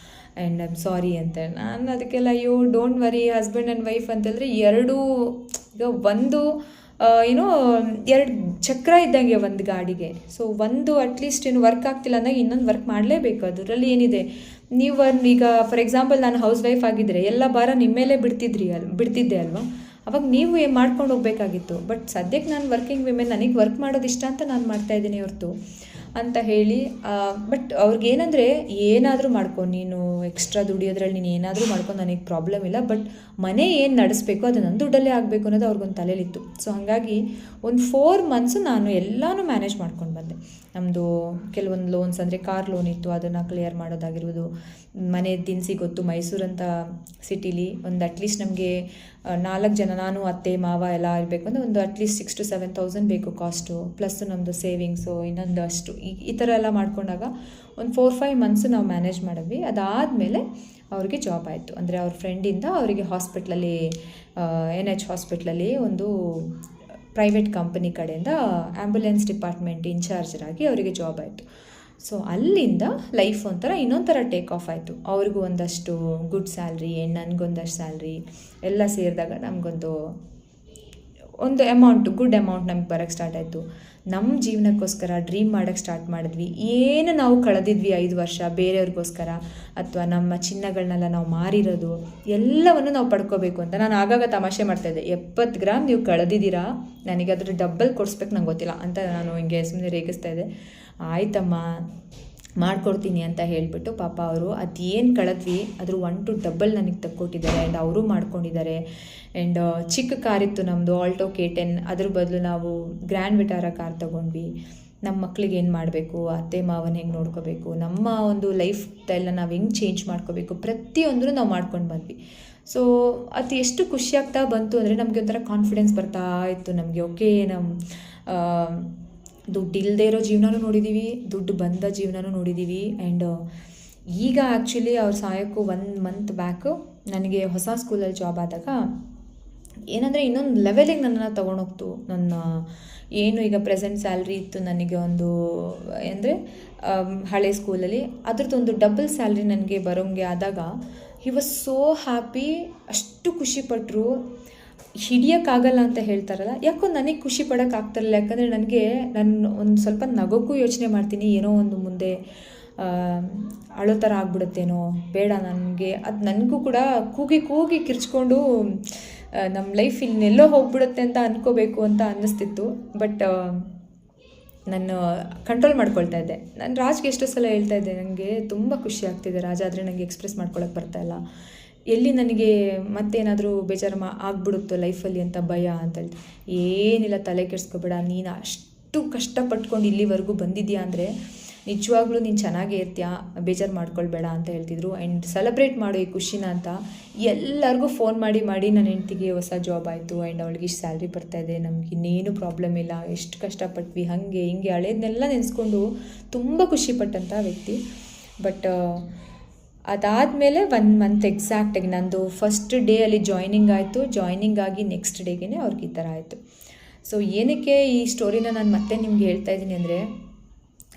ಆ್ಯಂಡ್ ಐ ಆಮ್ ಸಾರಿ ಅಂತ. ನಾನು ಅದಕ್ಕೆಲ್ಲ ಅಯ್ಯೋ don't worry, husband and wife ಅಂತಂದರೆ ಎರಡೂ ಈಗ ಒಂದು 2 ಚಕ್ರ ಇದ್ದಂಗೆ ಒಂದು ಗಾಡಿಗೆ. ಸೊ ಒಂದು ಅಟ್ಲೀಸ್ಟ್ ವರ್ಕ್ ಆಗ್ತಿಲ್ಲ ಅಂದಾಗ ಇನ್ನೊಂದು ವರ್ಕ್ ಮಾಡಲೇಬೇಕು. ಅದರಲ್ಲಿ ಏನಿದೆ, ನೀವು ಈಗ ಫಾರ್ ಎಕ್ಸಾಂಪಲ್ ನಾನು ಹೌಸ್ ವೈಫ್ ಆಗಿದ್ದರೆ ಎಲ್ಲ ಭಾರ ನಿಮ್ಮ ಮೇಲೆ ಬಿಡ್ತಿದ್ದೆ ಅಲ್ವಾ, ಅವಾಗ ನೀವು ಮಾಡ್ಕೊಂಡು ಹೋಗಬೇಕಾಗಿತ್ತು. ಬಟ್ ಸದ್ಯಕ್ಕೆ ನಾನು ವರ್ಕಿಂಗ್ ವಿಮೆನ್, ನನಗೆ ವರ್ಕ್ ಮಾಡೋದು ಇಷ್ಟ ಅಂತ ನಾನು ಮಾಡ್ತಾಯಿದ್ದೀನಿ ಹೊರತು ಅಂತ ಹೇಳಿ. ಬಟ್ ಅವ್ರಿಗೇನಂದರೆ ಏನಾದರೂ ಮಾಡ್ಕೊ, ನೀನು ಎಕ್ಸ್ಟ್ರಾ ದುಡಿಯೋದ್ರಲ್ಲಿ ನೀನು ಏನಾದರೂ ಮಾಡ್ಕೊಂಡು ನನಗೆ ಪ್ರಾಬ್ಲಮ್ ಇಲ್ಲ, ಬಟ್ ಮನೆ ಏನು ನಡೆಸಬೇಕು ಅದು ನನ್ನ ದುಡ್ಡಲ್ಲೇ ಆಗಬೇಕು ಅನ್ನೋದು ಅವ್ರಿಗೊಂದು ತಲೆಯಲ್ಲಿತ್ತು. ಸೊ ಹಾಗಾಗಿ ಒಂದು 4 ಮಂತ್ಸು ನಾನು ಎಲ್ಲನೂ ಮ್ಯಾನೇಜ್ ಮಾಡ್ಕೊಂಡು ಬಂದೆ. ನಮ್ಮದು ಕೆಲವೊಂದು ಲೋನ್ಸ್ ಅಂದರೆ ಕಾರ್ ಲೋನ್ ಇತ್ತು, ಅದನ್ನು ಕ್ಲಿಯರ್ ಮಾಡೋದಾಗಿರ್ಬೋದು. ಮನೆ ದಿನಸಿ ಗೊತ್ತು, ಮೈಸೂರಂಥ ಸಿಟಿಲಿ ಒಂದು ಅಟ್ಲೀಸ್ಟ್ ನಮಗೆ 4 ಜನ, ನಾನು ಅತ್ತೆ ಮಾವ ಎಲ್ಲ ಇರಬೇಕು ಅಂದರೆ ಒಂದು ಅಟ್ಲೀಸ್ಟ್ 6,000-7,000 ಬೇಕು ಕಾಸ್ಟು, ಪ್ಲಸ್ ನಮ್ಮದು ಸೇವಿಂಗ್ಸು ಇನ್ನೊಂದು ಅಷ್ಟು ಈ ಥರ ಎಲ್ಲ ಮಾಡ್ಕೊಂಡಾಗ ಒಂದು 4-5 ಮಂತ್ಸು ನಾವು ಮ್ಯಾನೇಜ್ ಮಾಡಿದ್ವಿ. ಅದಾದಮೇಲೆ ಅವ್ರಿಗೆ ಜಾಬ್ ಆಯಿತು. ಅಂದರೆ ಅವ್ರ ಫ್ರೆಂಡಿಂದ ಅವರಿಗೆ ಹಾಸ್ಪಿಟ್ಲಲ್ಲಿ NH ಹಾಸ್ಪಿಟ್ಲಲ್ಲಿ ಒಂದು ಪ್ರೈವೇಟ್ ಕಂಪನಿ ಕಡೆಯಿಂದ ಆ್ಯಂಬುಲೆನ್ಸ್ ಡಿಪಾರ್ಟ್ಮೆಂಟ್ ಇನ್ಚಾರ್ಜರಾಗಿ ಅವರಿಗೆ ಜಾಬ್ ಆಯಿತು. ಸೊ ಅಲ್ಲಿಂದ ಲೈಫ್ ಒಂಥರ ಇನ್ನೊಂದು ಥರ ಟೇಕ್ ಆಫ್ ಆಯಿತು. ಅವ್ರಿಗೂ ಒಂದಷ್ಟು ಗುಡ್ ಸ್ಯಾಲ್ರಿ ಆ್ಯಂಡ್ ನನಗೊಂದಷ್ಟು ಸ್ಯಾಲ್ರಿ ಎಲ್ಲ ಸೇರಿದಾಗ ನಮಗೊಂದು ಗುಡ್ ಅಮೌಂಟ್ ನಮ್ಗೆ ಬರೋಕ್ಕೆ ಸ್ಟಾರ್ಟ್ ಆಯಿತು. ನಮ್ಮ ಜೀವನಕ್ಕೋಸ್ಕರ ಡ್ರೀಮ್ ಮಾಡೋಕ್ಕೆ ಸ್ಟಾರ್ಟ್ ಮಾಡಿದ್ವಿ. ಏನು ನಾವು ಕಳೆದಿದ್ವಿ 5 ವರ್ಷ ಬೇರೆಯವ್ರಿಗೋಸ್ಕರ, ಅಥವಾ ನಮ್ಮ ಚಿನ್ನಗಳನ್ನೆಲ್ಲ ನಾವು ಮಾರಿರೋದು ಎಲ್ಲವನ್ನು ನಾವು ಪಡ್ಕೋಬೇಕು ಅಂತ ನಾನು ಆಗಾಗ ತಮಾಷೆ ಮಾಡ್ತಾಯಿದ್ದೆ. 70 ಗ್ರಾಮ್ ನೀವು ಕಳೆದಿದ್ದೀರಾ, ನನಗೆ ಅದ್ರ ಡಬ್ಬಲ್ ಕೊಡಿಸ್ಬೇಕು ನಂಗೆ ಗೊತ್ತಿಲ್ಲ ಅಂತ ನಾನು ಹಿಂಗೆ ಸುಮ್ಮನೆ ರೇಗಿಸ್ತಾ ಇದ್ದೆ. ಆಯ್ತಮ್ಮ ಮಾಡಿಕೊಡ್ತೀನಿ ಅಂತ ಹೇಳಿಬಿಟ್ಟು ಪಾಪ ಅವರು ಅದೇನು ಕಳೆದ್ವಿ ಅದ್ರ 1 to ಡಬಲ್ ನನಗೆ ತಕ್ಕೊಟ್ಟಿದ್ದಾರೆ. ಆ್ಯಂಡ್ ಅವರು ಮಾಡ್ಕೊಂಡಿದ್ದಾರೆ. ಆ್ಯಂಡ್ ಚಿಕ್ಕ ಕಾರಿತ್ತು ನಮ್ಮದು ಆಲ್ಟೋ K10, ಅದ್ರ ಬದಲು ನಾವು ಗ್ರ್ಯಾಂಡ್ ವಿಟಾರ ಕಾರ್ ತೊಗೊಂಡ್ವಿ. ನಮ್ಮ ಮಕ್ಳಿಗೆ ಏನು ಮಾಡಬೇಕು, ಅತ್ತೆ ಮಾವನ ಹೆಂಗೆ ನೋಡ್ಕೋಬೇಕು, ನಮ್ಮ ಒಂದು ಲೈಫ್ ಸ್ಟೈಲನ್ನ ನಾವು ಹೆಂಗೆ ಚೇಂಜ್ ಮಾಡ್ಕೋಬೇಕು, ಪ್ರತಿಯೊಂದೂ ನಾವು ಮಾಡ್ಕೊಂಡು ಬಂದ್ವಿ. ಸೊ ಅದು ಎಷ್ಟು ಖುಷಿಯಾಗ್ತಾ ಬಂತು ಅಂದರೆ ನಮಗೆ ಒಂಥರ ಕಾನ್ಫಿಡೆನ್ಸ್ ಬರ್ತಾ ಇತ್ತು. ನಮಗೆ ಓಕೆ, ದುಡ್ಡು ಇಲ್ಲದೆ ಇರೋ ಜೀವನನೂ ನೋಡಿದ್ದೀವಿ, ದುಡ್ಡು ಬಂದ ಜೀವನನೂ ನೋಡಿದ್ದೀವಿ. ಆ್ಯಂಡ್ ಈಗ ಆ್ಯಕ್ಚುಲಿ ಅವ್ರು ಸಾಯೋಕ್ಕೂ 1 ಮಂತ್ ಬ್ಯಾಕು ನನಗೆ ಹೊಸ ಸ್ಕೂಲಲ್ಲಿ ಜಾಬ್ ಆದಾಗ ಏನಂದರೆ ಇನ್ನೊಂದು ಲೆವೆಲಿಗೆ ನನ್ನನ್ನು ತೊಗೊಂಡೋಗ್ತು. ನನ್ನ ಏನು ಈಗ ಪ್ರೆಸೆಂಟ್ ಸ್ಯಾಲ್ರಿ ಇತ್ತು ನನಗೆ ಒಂದು ಅಂದರೆ ಹಳೆ ಸ್ಕೂಲಲ್ಲಿ, ಅದ್ರದ್ದೊಂದು ಡಬಲ್ ಸ್ಯಾಲ್ರಿ ನನಗೆ ಬರೋಂಗೆ ಆದಾಗ ಹಿ ವಾಸ್ ಸೋ ಹ್ಯಾಪಿ. ಅಷ್ಟು ಖುಷಿಪಟ್ಟರು. ಹಿಡಿಯೋಕ್ಕಾಗಲ್ಲ ಅಂತ ಹೇಳ್ತಾರಲ್ಲ, ಯಾಕೋ ನನಗೆ ಖುಷಿ ಪಡೋಕ್ಕಾಗ್ತಾರಲ್ಲ. ಯಾಕಂದರೆ ನಾನು ಒಂದು ಸ್ವಲ್ಪ ನಗೋಕ್ಕೂ ಯೋಚನೆ ಮಾಡ್ತೀನಿ, ಏನೋ ಒಂದು ಮುಂದೆ ಅಳೋ ಥರ ಆಗ್ಬಿಡುತ್ತೇನೋ, ಬೇಡ ನನಗೆ ಅದು ನನಗೂ ಕೂಡ ಕೂಗಿ ಕಿರ್ಚ್ಕೊಂಡು ನಮ್ಮ ಲೈಫ್ ಇನ್ನೆಲ್ಲೋ ಹೋಗ್ಬಿಡುತ್ತೆ ಅಂತ ಅಂದ್ಕೋಬೇಕು ಅಂತ ಅನ್ನಿಸ್ತಿತ್ತು. ಬಟ್ ನಾನು ಕಂಟ್ರೋಲ್ ಮಾಡ್ಕೊಳ್ತಾ ಇದ್ದೆ. ನಾನು ರಾಜ್ಗೆ ಎಷ್ಟೋ ಸಲ ಹೇಳ್ತಾ ಇದ್ದೆ, ನನಗೆ ತುಂಬ ಖುಷಿ ಆಗ್ತಿದೆ ರಾಜ, ಆದರೆ ನನಗೆ ಎಕ್ಸ್ಪ್ರೆಸ್ ಮಾಡ್ಕೊಳಕ್ಕೆ ಬರ್ತಾಯಿಲ್ಲ, ಎಲ್ಲಿ ನನಗೆ ಮತ್ತೇನಾದರೂ ಬೇಜಾರು ಆಗ್ಬಿಡುತ್ತೋ ಲೈಫಲ್ಲಿ ಅಂತ ಭಯ ಅಂತೇಳಿ. ಏನಿಲ್ಲ, ತಲೆ ಕೆಡಿಸ್ಕೊಬೇಡ, ನೀನು ಅಷ್ಟು ಕಷ್ಟಪಟ್ಕೊಂಡು ಇಲ್ಲಿವರೆಗೂ ಬಂದಿದ್ಯಾ ಅಂದರೆ ನಿಜವಾಗ್ಲೂ ನೀನು ಚೆನ್ನಾಗೇ ಇರ್ತೀಯ, ಬೇಜಾರು ಮಾಡ್ಕೊಳ್ಬೇಡ ಅಂತ ಹೇಳ್ತಿದ್ರು. ಆ್ಯಂಡ್ ಸೆಲೆಬ್ರೇಟ್ ಮಾಡು ಈ ಖುಷಿನ ಅಂತ ಎಲ್ಲರಿಗೂ ಫೋನ್ ಮಾಡಿ ನನ್ನ ಹೆಂಡ್ತಿಗೆ ಹೊಸ ಜಾಬ್ ಆಯಿತು, ಆ್ಯಂಡ್ ಅವಳಿಗೆ ಇಷ್ಟು ಸ್ಯಾಲ್ರಿ ಬರ್ತಾಯಿದೆ, ನಮ್ಗೆ ಇನ್ನೇನು ಪ್ರಾಬ್ಲಮ್ ಇಲ್ಲ, ಎಷ್ಟು ಕಷ್ಟಪಟ್ವಿ, ಹಾಗೆ ಹಿಂಗೆ ಹಳೇದನ್ನೆಲ್ಲ ನೆನೆಸ್ಕೊಂಡು ತುಂಬ ಖುಷಿಪಟ್ಟಂಥ ವ್ಯಕ್ತಿ. ಬಟ್ ಅದಾದಮೇಲೆ 1 ಮಂತ್ ಎಕ್ಸಾಕ್ಟಾಗಿ ನಂದು ಫಸ್ಟ್ ಡೇ ಅಲ್ಲಿ ಜಾಯ್ನಿಂಗ್ ಆಯಿತು. ಜಾಯ್ನಿಂಗ್ ಆಗಿ ನೆಕ್ಸ್ಟ್ ಡೇಗೆ ಅವ್ರಿಗೆ ಈ ಥರ ಆಯಿತು. ಸೊ ಏನಕ್ಕೆ ಈ ಸ್ಟೋರಿನ ನಾನು ಮತ್ತೆ ನಿಮ್ಗೆ ಹೇಳ್ತಾ ಇದ್ದೀನಿ ಅಂದರೆ,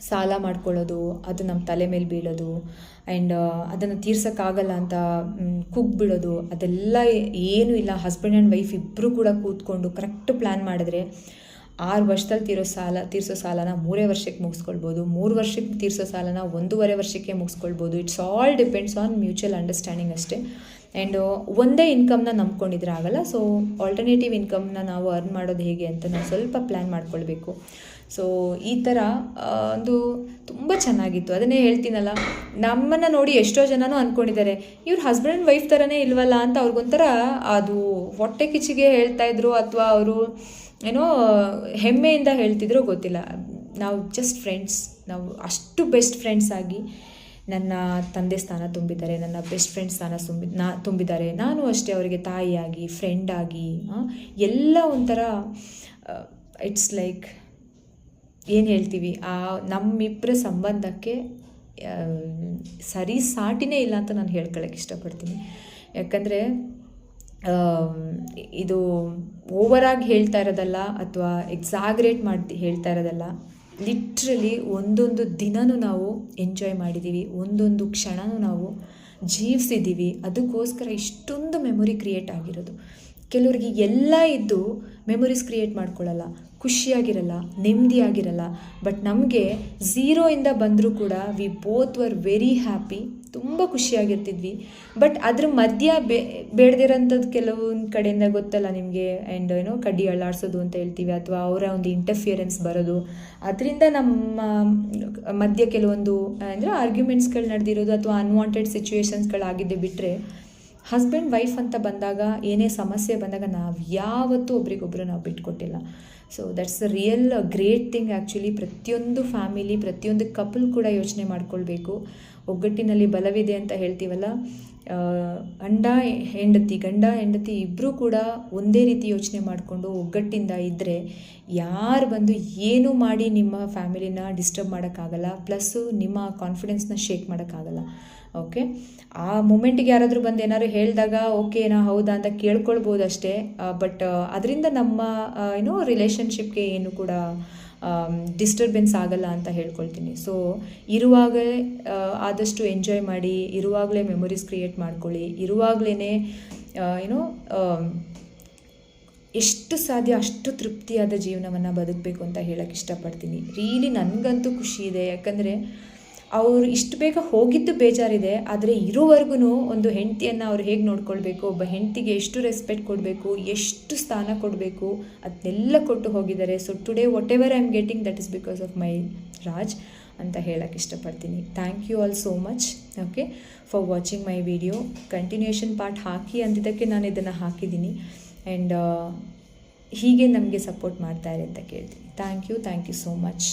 ಸಾಲ ಮಾಡ್ಕೊಳ್ಳೋದು, ಅದು ನಮ್ಮ ತಲೆ ಮೇಲೆ ಬೀಳೋದು, ಆ್ಯಂಡ್ ಅದನ್ನು ತೀರ್ಸೋಕ್ಕಾಗಲ್ಲ ಅಂತ ಕುಗ್ಬಿಡೋದು, ಅದೆಲ್ಲ ಏನೂ ಇಲ್ಲ. ಹಸ್ಬೆಂಡ್ ಆ್ಯಂಡ್ ವೈಫ್ ಇಬ್ಬರು ಕೂಡ ಕೂತ್ಕೊಂಡು ಕರೆಕ್ಟ್ ಪ್ಲ್ಯಾನ್ ಮಾಡಿದ್ರೆ 6 ವರ್ಷದಲ್ಲಿ ತೀರಿಸೋ ಸಾಲನ 3 ವರ್ಷಕ್ಕೆ ಮುಗಿಸ್ಕೊಳ್ಬೋದು, 3 ವರ್ಷಕ್ಕೆ ತೀರಿಸೋ ಸಾಲನ 1.5 ವರ್ಷಕ್ಕೆ ಮುಗಿಸ್ಕೊಳ್ಬೋದು. It's all depends on mutual understanding ಅಷ್ಟೇ. ಆ್ಯಂಡ್ ಒಂದೇ ಇನ್ಕಮ್ನ ನಂಬ್ಕೊಂಡಿದ್ರೆ ಆಗಲ್ಲ. ಸೊ ಆಲ್ಟರ್ನೇಟಿವ್ ಇನ್ಕಮ್ನ ನಾವು ಅರ್ನ್ ಮಾಡೋದು ಹೇಗೆ ಅಂತ ನಾವು ಸ್ವಲ್ಪ ಪ್ಲ್ಯಾನ್ ಮಾಡ್ಕೊಳ್ಬೇಕು. ಸೊ ಈ ಥರ ಒಂದು ತುಂಬ ಚೆನ್ನಾಗಿತ್ತು. ಅದನ್ನೇ ಹೇಳ್ತೀನಲ್ಲ, ನಮ್ಮನ್ನು ನೋಡಿ ಎಷ್ಟೋ ಜನನೂ ಅಂದ್ಕೊಂಡಿದ್ದಾರೆ ಇವ್ರು ಹಸ್ಬೆಂಡ್ ಆ್ಯಂಡ್ ವೈಫ್ ಥರನೇ ಇಲ್ವಲ್ಲ ಅಂತ. ಅವ್ರಿಗೊಂಥರ ಅದು ಹೊಟ್ಟೆ ಕಿಚ್ಚಿಗೆ ಹೇಳ್ತಾಯಿದ್ರು, ಅಥವಾ ಅವರು ಏನೋ ಹೆಮ್ಮೆಯಿಂದ ಹೇಳ್ತಿದ್ರು ಗೊತ್ತಿಲ್ಲ. ನಾವು ಜಸ್ಟ್ ಫ್ರೆಂಡ್ಸ್, ನಾವು ಅಷ್ಟು ಬೆಸ್ಟ್ ಫ್ರೆಂಡ್ಸ್ ಆಗಿ ನನ್ನ ತಂದೆ ಸ್ಥಾನ ತುಂಬಿದ್ದಾರೆ, ನನ್ನ ಬೆಸ್ಟ್ ಫ್ರೆಂಡ್ ಸ್ಥಾನ ತುಂಬಿದ್ದಾರೆ. ನಾನು ಅಷ್ಟೇ ಅವರಿಗೆ ತಾಯಿಯಾಗಿ, ಫ್ರೆಂಡಾಗಿ, ಎಲ್ಲ ಒಂಥರ ಇಟ್ಸ್ ಲೈಕ್ ಏನು ಹೇಳ್ತೀವಿ, ನಮ್ಮಿಬ್ಬರ ಸಂಬಂಧಕ್ಕೆ ಸರಿ ಸಾಟಿನೇ ಇಲ್ಲ ಅಂತ ನಾನು ಹೇಳ್ಕೊಳ್ಳೋಕೆ ಇಷ್ಟಪಡ್ತೀನಿ. ಯಾಕಂದರೆ ಇದು ಓವರಾಗಿ ಹೇಳ್ತಾ ಇರೋದಲ್ಲ, ಅಥವಾ ಎಕ್ಸಾಗ್ರೇಟ್ ಮಾಡಿ ಹೇಳ್ತಾ ಇರೋದಲ್ಲ. ಲಿಟ್ರಲಿ ಒಂದೊಂದು ದಿನವೂ ನಾವು ಎಂಜಾಯ್ ಮಾಡಿದ್ದೀವಿ, ಒಂದೊಂದು ಕ್ಷಣವೂ ನಾವು ಜೀವಿಸಿದ್ದೀವಿ. ಅದಕ್ಕೋಸ್ಕರ ಇಷ್ಟೊಂದು ಮೆಮೊರಿ ಕ್ರಿಯೇಟ್ ಆಗಿರೋದು. ಕೆಲವರಿಗೆ ಎಲ್ಲ ಇದ್ದು ಮೆಮೊರೀಸ್ ಕ್ರಿಯೇಟ್ ಮಾಡ್ಕೊಳ್ಳಲ್ಲ, ಖುಷಿಯಾಗಿರಲ್ಲ, ನೆಮ್ಮದಿಯಾಗಿರಲ್ಲ. ಬಟ್ ನಮಗೆ ಝೀರೋಯಿಂದ ಬಂದರೂ ಕೂಡ we both were very happy, ತುಂಬ ಖುಷಿಯಾಗಿರ್ತಿದ್ವಿ. ಬಟ್ ಅದ್ರ ಮಧ್ಯ ಬೇಡದಿರೋಂಥದ್ದು ಕೆಲವೊಂದು ಕಡೆಯಿಂದ ಗೊತ್ತಲ್ಲ ನಿಮಗೆ, ಆ್ಯಂಡ್ ಏನೋ ಕಡ್ಡಿ ಅಳ್ಳಾಡ್ಸೋದು ಅಂತ ಹೇಳ್ತೀವಿ, ಅಥವಾ ಅವರ ಒಂದು ಇಂಟರ್ಫಿಯರೆನ್ಸ್ ಬರೋದು, ಅದರಿಂದ ನಮ್ಮ ಮಧ್ಯ ಕೆಲವೊಂದು ಅಂದರೆ ಆರ್ಗ್ಯುಮೆಂಟ್ಸ್ಗಳು ನಡೆದಿರೋದು, ಅಥವಾ ಅನ್ವಾಂಟೆಡ್ ಸಿಚುವೇಶನ್ಸ್ಗಳಾಗಿದ್ದೆ. ಬಿಟ್ಟರೆ ಹಸ್ಬೆಂಡ್ ವೈಫ್ ಅಂತ ಬಂದಾಗ, ಏನೇ ಸಮಸ್ಯೆ ಬಂದಾಗ ನಾವು ಯಾವತ್ತೂ ಒಬ್ರಿಗೊಬ್ಬರು ನಾವು ಬಿಟ್ಕೊಟ್ಟಿಲ್ಲ. So that's the real great thing actually. ಪ್ರತಿಯೊಂದು ಫ್ಯಾಮಿಲಿ, ಪ್ರತಿಯೊಂದು ಕಪಲ್ ಕೂಡ ಯೋಚನೆ ಮಾಡ್ಕೊಳ್ಬೇಕು. ಒಗ್ಗಟ್ಟಿನಲ್ಲಿ ಬಲವಿದೆ ಅಂತ ಹೇಳ್ತೀವಲ್ಲ, ಗಂಡ ಹೆಂಡತಿ ಇಬ್ಬರೂ ಕೂಡ ಒಂದೇ ರೀತಿ ಯೋಚನೆ ಮಾಡಿಕೊಂಡು ಒಗ್ಗಟ್ಟಿಂದ ಇದ್ದರೆ ಯಾರು ಬಂದು ಏನು ಮಾಡಿ ನಿಮ್ಮ ಫ್ಯಾಮಿಲಿನ ಡಿಸ್ಟರ್ಬ್ ಮಾಡೋಕ್ಕಾಗಲ್ಲ, ಪ್ಲಸ್ಸು ನಿಮ್ಮ ಕಾನ್ಫಿಡೆನ್ಸ್ನ ಶೇಕ್ ಮಾಡೋಕ್ಕಾಗಲ್ಲ. ಓಕೆ, ಆ ಮೂಮೆಂಟಿಗೆ ಯಾರಾದರೂ ಬಂದು ಏನಾದ್ರು ಹೇಳಿದಾಗ ಓಕೆನಾ ಹೌದಾ ಅಂತ ಕೇಳ್ಕೊಳ್ಬೋದು ಅಷ್ಟೇ. ಬಟ್ ಅದರಿಂದ ನಮ್ಮ ರಿಲೇಷನ್ಶಿಪ್ಗೆ ಏನು ಕೂಡ ಡಿಸ್ಟರ್ಬೆನ್ಸ್ ಆಗಲ್ಲ ಅಂತ ಹೇಳ್ಕೊಳ್ತೀನಿ. ಸೊ ಇರುವಾಗಲೇ ಆದಷ್ಟು ಎಂಜಾಯ್ ಮಾಡಿ, ಇರುವಾಗಲೇ ಮೆಮೊರೀಸ್ ಕ್ರಿಯೇಟ್ ಮಾಡ್ಕೊಳ್ಳಿ, ಇರುವಾಗಲೇ ಎಷ್ಟು ಸಾಧ್ಯ ಅಷ್ಟು ತೃಪ್ತಿಯಾದ ಜೀವನವನ್ನು ಬದುಕಬೇಕು ಅಂತ ಹೇಳೋಕ್ಕೆ ಇಷ್ಟಪಡ್ತೀನಿ. ರಿಯಲಿ ನನಗಂತೂ ಖುಷಿ ಇದೆ, ಯಾಕಂದರೆ ಅವರು ಇಷ್ಟು ಬೇಗ ಹೋಗಿದ್ದು ಬೇಜಾರಿದೆ. ಆದರೆ ಇರೋವರೆಗೂ ಒಂದು ಹೆಂಡತಿಯನ್ನು ಅವ್ರು ಹೇಗೆ ನೋಡ್ಕೊಳ್ಬೇಕು, ಒಬ್ಬ ಹೆಂಡತಿಗೆ ಎಷ್ಟು ರೆಸ್ಪೆಕ್ಟ್ ಕೊಡಬೇಕು, ಎಷ್ಟು ಸ್ಥಾನ ಕೊಡಬೇಕು, ಅದನ್ನೆಲ್ಲ ಕೊಟ್ಟು ಹೋಗಿದ್ದಾರೆ. So today whatever I am getting that is because of my Raj ಅಂತ ಹೇಳೋಕ್ಕೆ ಇಷ್ಟಪಡ್ತೀನಿ. Thank you all so much okay for watching my video. Continuation part ಹಾಕಿ ಅಂದಿದ್ದಕ್ಕೆ ನಾನು ಇದನ್ನು ಹಾಕಿದ್ದೀನಿ. ಆ್ಯಂಡ್ ಹೀಗೆ ನಮಗೆ ಸಪೋರ್ಟ್ ಮಾಡ್ತಾಯಿರಿ ಅಂತ ಕೇಳ್ತೀನಿ. Thank you so much.